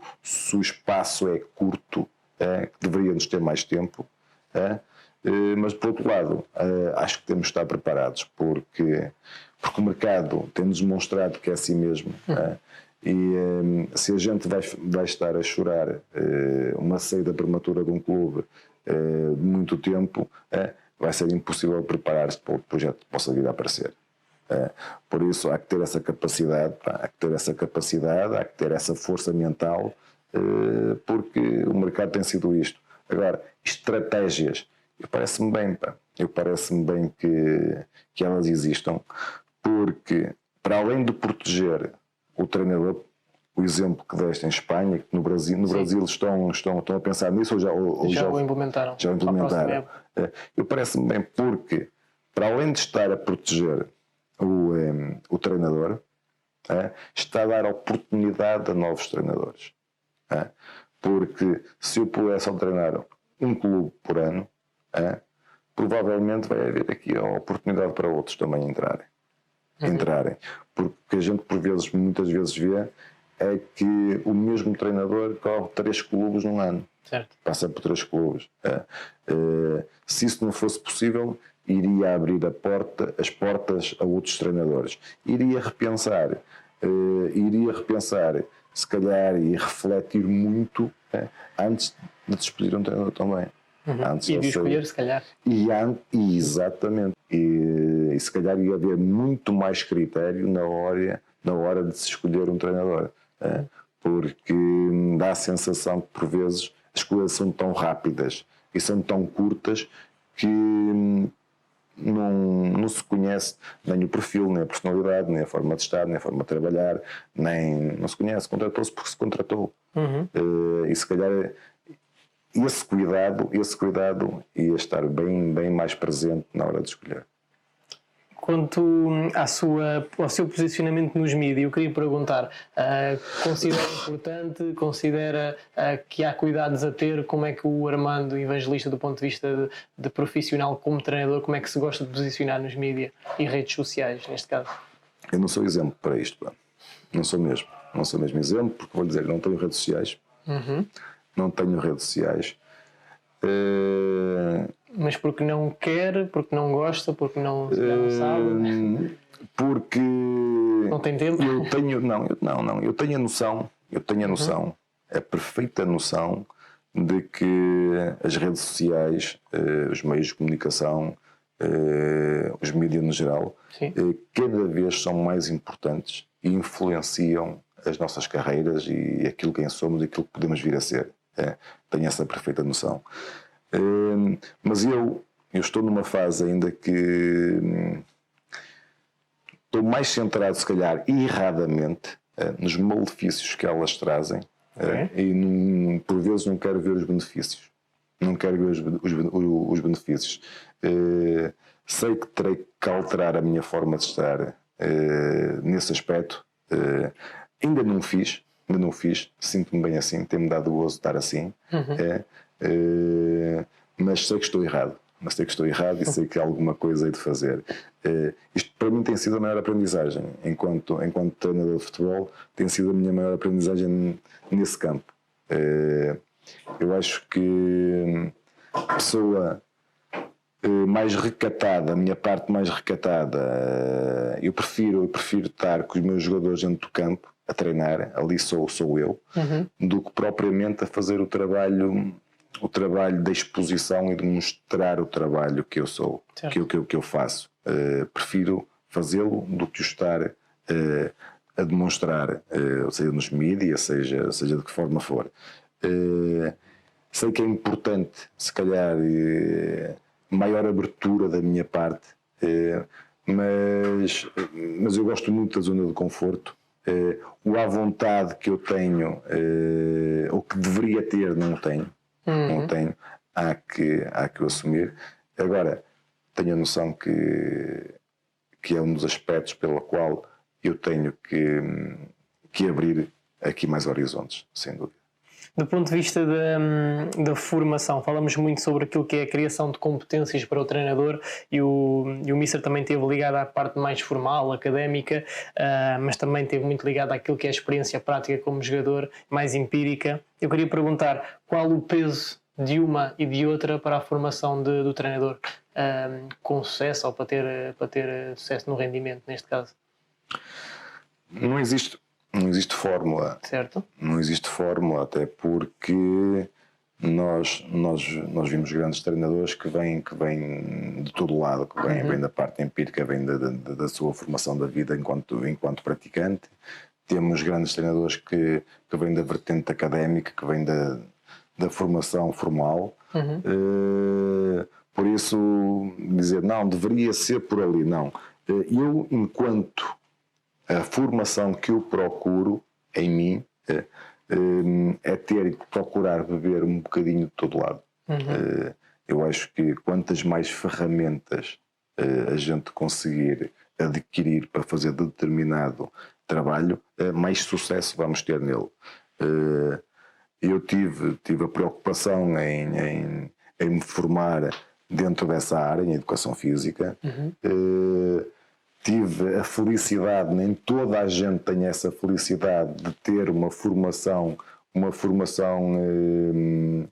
espaço é curto, que deveríamos ter mais tempo, mas por outro lado, acho que temos que estar preparados, porque o mercado tem-nos demonstrado que é assim mesmo. E se a gente vai estar a chorar uma saída prematura de um clube de muito tempo, vai ser impossível preparar-se para o projeto que possa vir a aparecer. Por isso há que ter essa capacidade, há que ter essa força mental, porque o mercado tem sido isto. Agora, estratégias, parece-me bem que elas existam, porque para além de proteger o treinador, o exemplo que deste em Espanha, que no Brasil estão a pensar nisso, ou já o implementaram. Eu parece-me bem, porque para além de estar a proteger o treinador, está a dar oportunidade a novos treinadores. Porque se eu pudesse só treinar um clube por ano, provavelmente vai haver aqui a oportunidade para outros também entrarem. Porque a gente muitas vezes vê é que o mesmo treinador corre 3 clubes num ano.
Certo.
Passa por 3 clubes. Se isso não fosse possível, iria abrir as portas a outros treinadores. Iria repensar, se calhar, e refletir muito antes de despedir um treinador também.
E de escolher, se calhar.
Exatamente. E se calhar ia haver muito mais critério na hora de se escolher um treinador. Porque dá a sensação que, por vezes, as coisas são tão rápidas e são tão curtas que não se conhece nem o perfil, nem a personalidade, nem a forma de estar, nem a forma de trabalhar, não se conhece. Contratou-se porque se contratou. E se calhar esse cuidado ia estar bem mais presente na hora de escolher.
Quanto ao seu posicionamento nos mídias, eu queria perguntar, considera importante, considera que há cuidados a ter? Como é que o Armando Evangelista, do ponto de vista de profissional como treinador, como é que se gosta de posicionar nos mídias e redes sociais, neste caso?
Eu não sou exemplo para isto, pá. Não sou mesmo exemplo, porque vou dizer que não tenho redes sociais. Não tenho redes sociais.
Mas porque não quer, porque não gosta, porque não sabe?
Porque
não tem tempo?
Eu tenho a noção, a perfeita noção de que as redes sociais, os meios de comunicação, os mídias no geral, cada vez são mais importantes e influenciam as nossas carreiras e aquilo quem somos e aquilo que podemos vir a ser. Tenho essa perfeita noção. Mas eu estou numa fase ainda que estou mais centrado, se calhar, erradamente, nos malefícios que elas trazem, e por vezes não quero ver os benefícios. Não quero ver os benefícios. Sei que terei que alterar a minha forma de estar nesse aspecto. Ainda não fiz, sinto-me bem assim, tem-me dado gozo de estar assim. Mas sei que estou errado. E sei que há alguma coisa hei de fazer. Isto para mim tem sido a maior aprendizagem. Enquanto treinador de futebol, tem sido a minha maior aprendizagem nesse campo. Eu acho que a pessoa mais recatada, a minha parte mais recatada, eu prefiro estar com os meus jogadores dentro do campo a treinar, ali sou eu, do que propriamente a fazer o trabalho da exposição e de mostrar o trabalho que eu sou, que eu faço. Prefiro fazê-lo do que o estar a demonstrar, seja nos mídias, seja de que forma for. Sei que é importante, se calhar, maior abertura da minha parte, mas eu gosto muito da zona de conforto. O à vontade que eu tenho, ou que deveria ter, não tenho. Não tenho, há que o assumir. Agora, tenho a noção que é um dos aspectos pelo qual eu tenho que abrir aqui mais horizontes, sem dúvida.
Do ponto de vista da formação, falamos muito sobre aquilo que é a criação de competências para o treinador e o Mister também esteve ligado à parte mais formal, académica, mas também esteve muito ligado àquilo que é a experiência prática como jogador, mais empírica. Eu queria perguntar qual o peso de uma e de outra para a formação do treinador, com sucesso ou para ter sucesso no rendimento, neste caso.
Não existe fórmula.
Certo.
Não existe fórmula, até porque nós vimos grandes treinadores que vêm de todo lado, que vêm da parte empírica, vêm da sua formação da vida enquanto praticante. Temos grandes treinadores que vêm da vertente académica, que vêm da formação formal. Por isso, dizer, não, deveria ser por ali, não. Eu, enquanto a formação que eu procuro em mim é ter que procurar beber um bocadinho de todo lado. Eu acho que quantas mais ferramentas a gente conseguir adquirir para fazer determinado trabalho, mais sucesso vamos ter nele. Eu tive a preocupação em me formar dentro dessa área, em educação física. Tive a felicidade, nem toda a gente tem essa felicidade de ter uma formação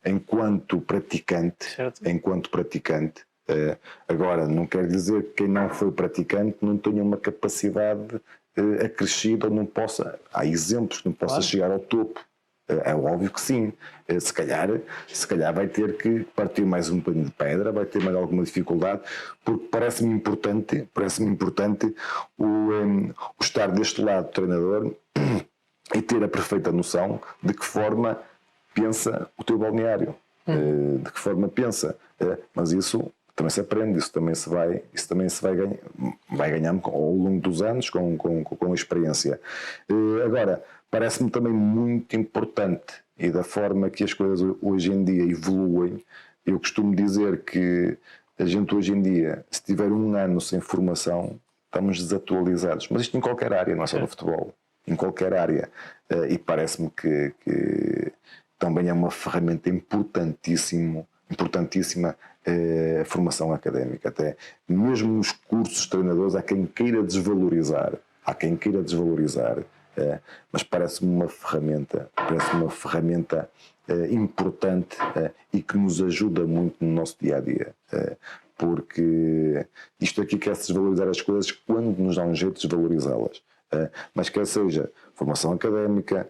enquanto praticante.
Certo.
Agora, não quer dizer que quem não foi praticante não tenha uma capacidade acrescida ou não possa. Há exemplos que não possa chegar ao topo. É óbvio que sim. Se calhar vai ter que partir mais um bocadinho de pedra, vai ter mais alguma dificuldade, porque parece-me importante o estar deste lado do treinador e ter a perfeita noção de que forma pensa o teu balneário, de que forma pensa. Mas isso também se aprende, isso também se vai ganhando ao longo dos anos com a experiência. Agora, parece-me também muito importante, e da forma que as coisas hoje em dia evoluem, eu costumo dizer que a gente hoje em dia, se tiver um ano sem formação, estamos desatualizados. Mas isto em qualquer área, não é só no futebol. Em qualquer área. E parece-me que também é uma ferramenta importantíssima a formação académica. Até mesmo nos cursos de treinadores há quem queira desvalorizar. Mas parece-me uma ferramenta importante e que nos ajuda muito no nosso dia-a-dia. Porque isto aqui quer-se desvalorizar as coisas quando nos dá um jeito de desvalorizá-las. Mas quer seja formação académica,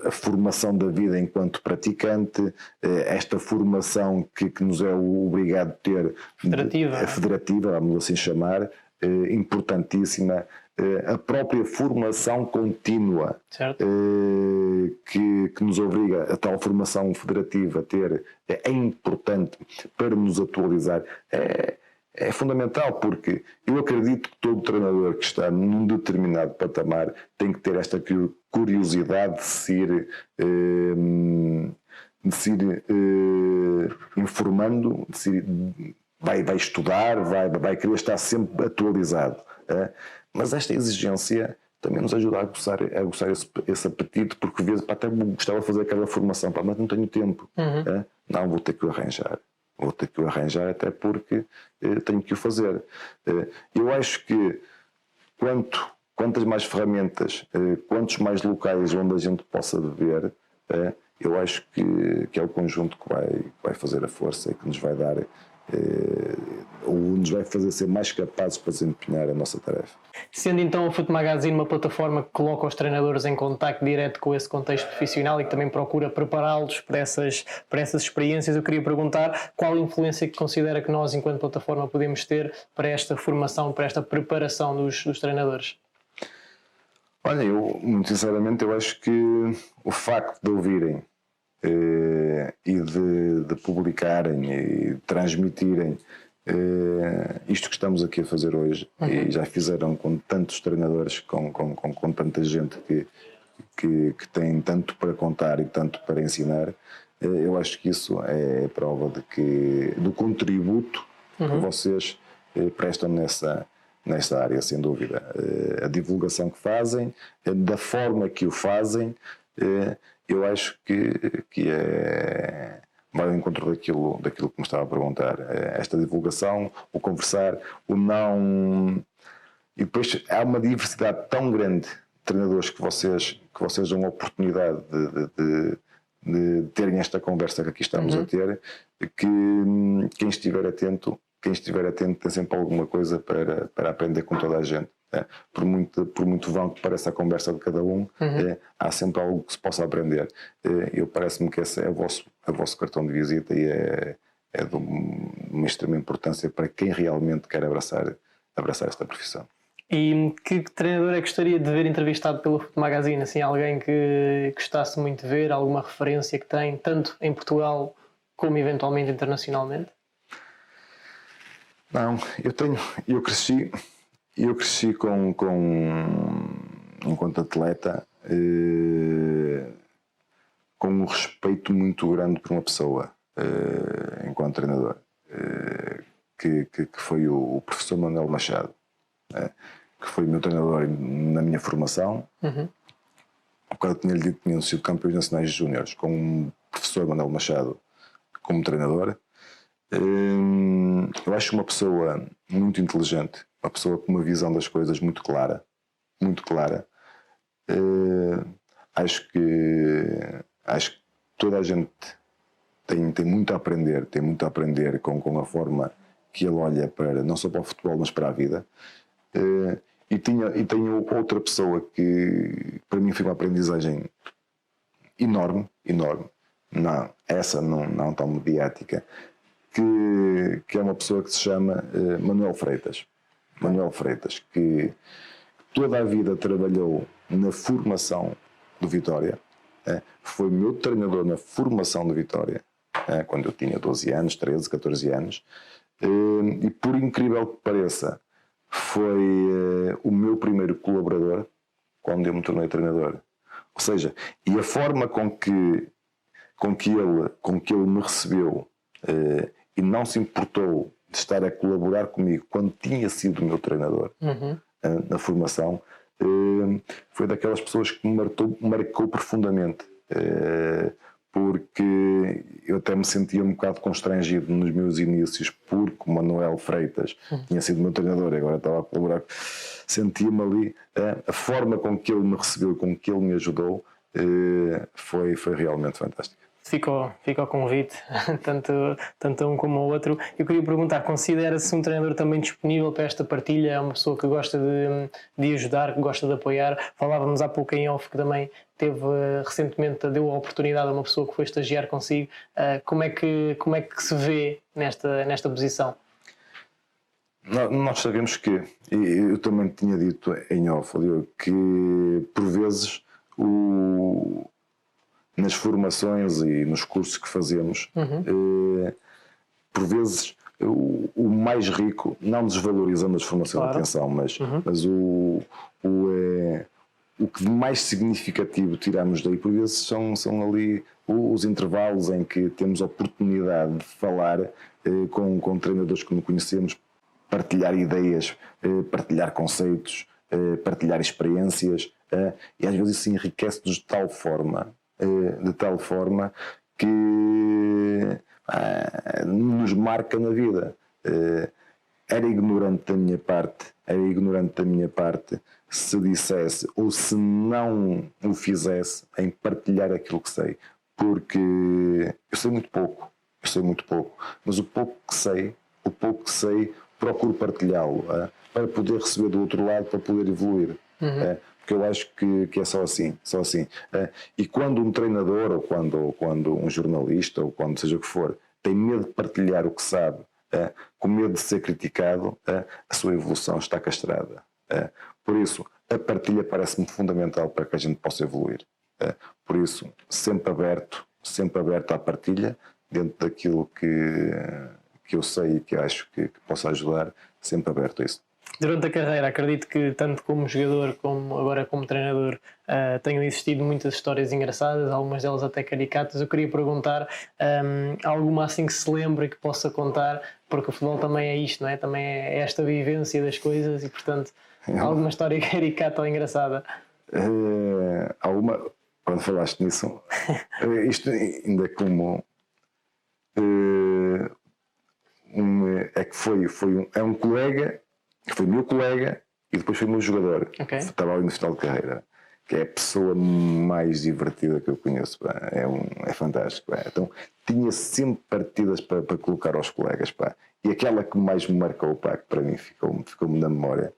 a formação da vida enquanto praticante, esta formação que nos é obrigado a ter, federativa, vamos assim chamar, importantíssima, a própria formação contínua que nos obriga a tal formação federativa a ter, é importante para nos atualizar. É fundamental, porque eu acredito que todo treinador que está num determinado patamar tem que ter esta curiosidade de se ir informando, vai estudar, vai querer estar sempre atualizado. Mas esta exigência também nos ajuda a aguçar esse apetite, porque às vezes até gostava de fazer aquela formação, mas não tenho tempo. Não, vou ter que o arranjar, até porque tenho que o fazer. Eu acho que quantas mais ferramentas, quantos mais locais onde a gente possa ver, eu acho que é o conjunto que vai fazer a força e que nos vai dar, ou nos vai fazer ser mais capazes para desempenhar a nossa tarefa.
Sendo então o Foot Magazine uma plataforma que coloca os treinadores em contacto direto com esse contexto profissional e que também procura prepará-los para essas experiências, eu queria perguntar qual a influência que considera que nós, enquanto plataforma, podemos ter para esta formação, para esta preparação dos treinadores?
Olha, muito sinceramente, eu acho que o facto de ouvirem e de publicarem e de transmitirem isto que estamos aqui a fazer hoje, e já fizeram com tantos treinadores, com tanta gente que tem tanto para contar e tanto para ensinar, eu acho que isso é prova do contributo que vocês prestam nesta área, sem dúvida. A divulgação que fazem, da forma que o fazem, eu acho que vai ao encontro daquilo que me estava a perguntar. Esta divulgação, o conversar, o não... E depois há uma diversidade tão grande de treinadores que vocês dão a oportunidade de terem esta conversa que aqui estamos a ter, que quem estiver atento tem sempre alguma coisa para aprender com toda a gente. Por muito vão que pareça a conversa de cada um, há sempre algo que se possa aprender. Parece-me que esse é o vosso cartão de visita e é de uma extrema importância para quem realmente quer abraçar esta profissão.
E que treinador é que gostaria de ver entrevistado pelo Foot Magazine? Assim, alguém que gostasse muito de ver, alguma referência que tem, tanto em Portugal como eventualmente internacionalmente?
Não, eu cresci enquanto atleta, com um respeito muito grande por uma pessoa, enquanto treinador, que foi o professor Manuel Machado, que foi o meu treinador na minha formação. Porque eu tinha-lhe dito que tinham sido campeões nacionais júniores com o professor Manuel Machado como treinador. Eu acho uma pessoa muito inteligente, uma pessoa com uma visão das coisas muito clara. Acho que toda a gente tem muito a aprender com a forma que ele olha para, não só para o futebol, mas para a vida. E tenho outra pessoa que para mim foi uma aprendizagem enorme, não, essa não tão mediática, que é uma pessoa que se chama Manuel Freitas, que toda a vida trabalhou na formação do Vitória, foi meu treinador na formação do Vitória, quando eu tinha 12 anos, 13, 14 anos, e por incrível que pareça, foi o meu primeiro colaborador quando eu me tornei treinador. Ou seja, e a forma com que ele me recebeu, e não se importou de estar a colaborar comigo quando tinha sido o meu treinador na formação, foi daquelas pessoas que me marcou profundamente, porque eu até me sentia um bocado constrangido nos meus inícios, porque o Manuel Freitas tinha sido o meu treinador e agora estava a colaborar. Sentia-me ali, a forma com que ele me recebeu, com que ele me ajudou, foi realmente fantástico.
Fica o convite, tanto a um como ao outro. Eu queria perguntar, considera-se um treinador também disponível para esta partilha? É uma pessoa que gosta de ajudar, que gosta de apoiar? Falávamos há pouco em off que também recentemente deu a oportunidade a uma pessoa que foi estagiar consigo. Como é que se vê nesta posição?
Nós sabemos que, e eu também tinha dito em off, que por vezes nas formações e nos cursos que fazemos, por vezes o mais rico, não desvalorizando as formações, claro, atenção, mas o que de mais significativo tiramos daí, por vezes são ali os intervalos em que temos a oportunidade de falar com treinadores que não conhecemos, partilhar ideias, partilhar conceitos, partilhar experiências, e às vezes isso enriquece-nos de tal forma que nos marca na vida. Era ignorante da minha parte se dissesse ou se não o fizesse em partilhar aquilo que sei, porque eu sei muito pouco, mas o pouco que sei procuro partilhá-lo, para poder receber do outro lado, para poder evoluir. Porque eu acho que é só assim. E quando um treinador, ou quando um jornalista, ou quando seja o que for, tem medo de partilhar o que sabe, com medo de ser criticado, a sua evolução está castrada. Por isso, a partilha parece-me fundamental para que a gente possa evoluir. Por isso, sempre aberto à partilha, dentro daquilo que eu sei e que acho que possa ajudar, sempre aberto a isso.
Durante a carreira, acredito que tanto como jogador como agora como treinador tenham existido muitas histórias engraçadas, algumas delas até caricatas. Eu queria perguntar alguma assim que se lembre e que possa contar, porque o futebol também é isto, não é? Também é esta vivência das coisas e, portanto, alguma história caricata ou engraçada?
Alguma, quando falaste nisso, isto ainda como... é um colega, que foi meu colega e depois foi meu jogador, que estava ali no final de carreira, que é a pessoa mais divertida que eu conheço, é fantástico. Então tinha sempre partidas para colocar aos colegas, e aquela que mais me marcou, que para mim ficou-me na memória,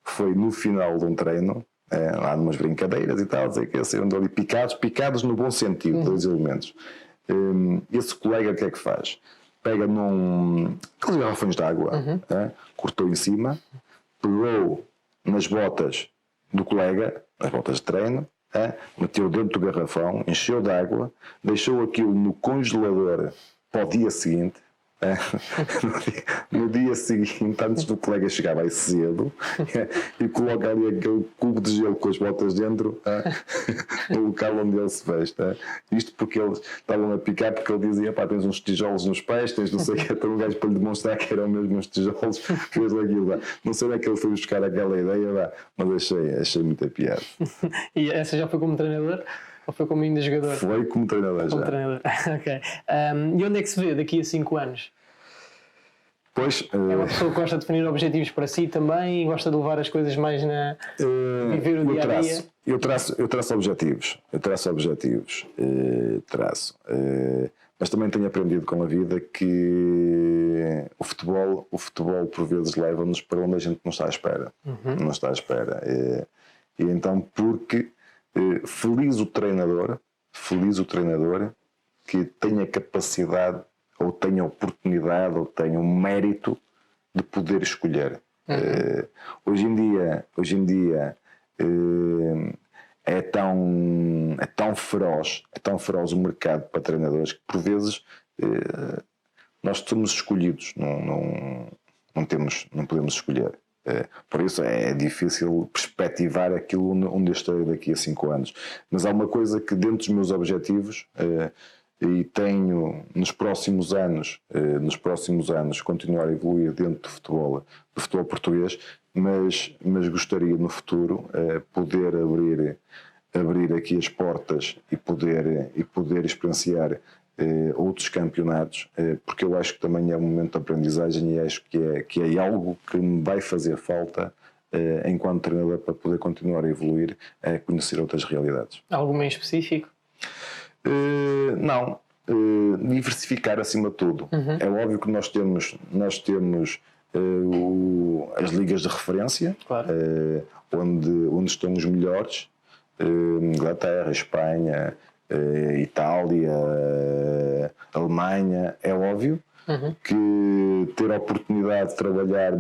foi no final de um treino, lá numas brincadeiras e tal, dizer que saíram ali picados no bom sentido, dois elementos. Esse colega o que é que faz? Pega aqueles garrafões de água, cortou em cima, pegou nas botas do colega, nas botas de treino, meteu dentro do garrafão, encheu de água, deixou aquilo no congelador para o dia seguinte. No dia seguinte, antes do colega chegar mais cedo, e coloca ali aquele cubo de gelo com as botas dentro, no local onde ele se veste. Isto porque eles estavam a picar, porque ele dizia: tens uns tijolos nos pés, tens não sei o que, então um gajo para lhe demonstrar que eram mesmo uns tijolos, fez aquilo. Não sei onde é que ele foi buscar aquela ideia, mas achei muita piada.
E essa já foi como treinador? Ou foi como ainda jogador?
Foi como treinador já.
Treinador. Ok. E onde é que se vê daqui a 5 anos?
Pois,
é uma pessoa que gosta de definir objetivos para si também e gosta de levar as coisas mais viver o dia-a-dia?
Eu traço objetivos. Mas também tenho aprendido com a vida que o futebol por vezes leva-nos para onde a gente não está à espera. Não está à espera. E então, porque feliz o treinador que tenha capacidade, ou tenha oportunidade, ou tenha um mérito de poder escolher. Hoje em dia é tão feroz o mercado para treinadores que por vezes nós somos escolhidos, não podemos escolher. Por isso é difícil perspectivar aquilo onde eu estou daqui a 5 anos. Mas há uma coisa que dentro dos meus objetivos e tenho nos próximos anos continuar a evoluir dentro do futebol português, mas gostaria no futuro poder abrir aqui as portas e poder experienciar outros campeonatos, porque eu acho que também é um momento de aprendizagem e acho que é algo que me vai fazer falta enquanto treinador para poder continuar a evoluir, a conhecer outras realidades.
Alguma em específico?
Não, diversificar acima de tudo. É óbvio que nós temos as ligas de referência,
Claro.
onde estão os melhores, Inglaterra, Espanha, Itália, Alemanha. É óbvio que ter a oportunidade de trabalhar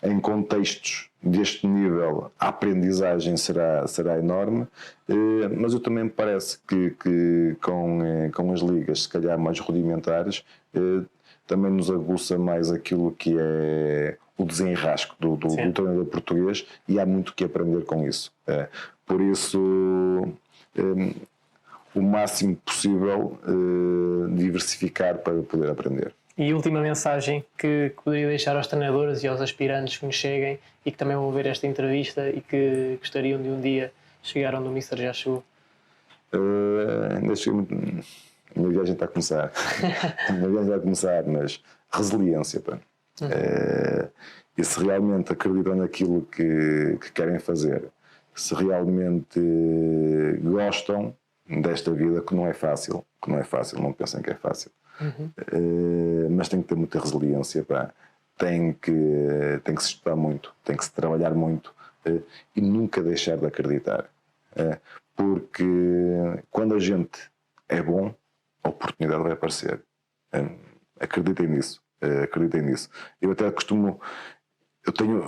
em contextos deste nível, a aprendizagem será enorme, mas eu também me parece que com as ligas, se calhar mais rudimentares, também nos aguça mais aquilo que é o desenrasco do treinador português, e há muito que aprender com isso. Por isso, o máximo possível diversificar para poder aprender.
E última mensagem que poderia deixar aos treinadores e aos aspirantes que nos cheguem e que também vão ver esta entrevista e que gostariam de um dia chegar onde o Mister já chegou?
A minha viagem está a começar. A minha viagem vai começar, mas resiliência. E se realmente acreditam naquilo que querem fazer, se realmente gostam desta vida, que não é fácil, não pensem que é fácil. Mas tem que ter muita resiliência, tem que se estudar muito, tem que se trabalhar muito, e nunca deixar de acreditar, porque quando a gente é bom, a oportunidade vai aparecer. Acreditem nisso. Eu até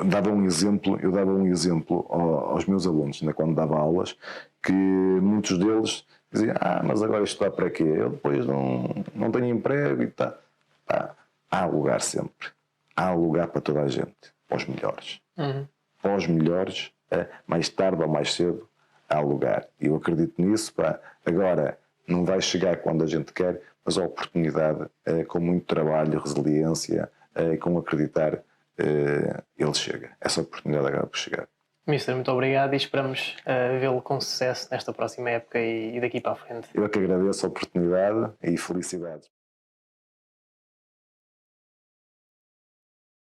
dava um exemplo aos meus alunos, né, quando dava aulas, que muitos deles diziam: mas agora isto dá para quê? Eu depois não tenho emprego e tá. Há lugar sempre. Há lugar para toda a gente. Para os melhores. Para os melhores, mais tarde ou mais cedo, há lugar. E eu acredito nisso. Agora, não vai chegar quando a gente quer, mas a oportunidade, com muito trabalho, resiliência, com acreditar, ele chega. Essa oportunidade acaba por chegar.
Mister, muito obrigado e esperamos vê-lo com sucesso nesta próxima época e daqui para a frente.
Eu é que agradeço a oportunidade e felicidades.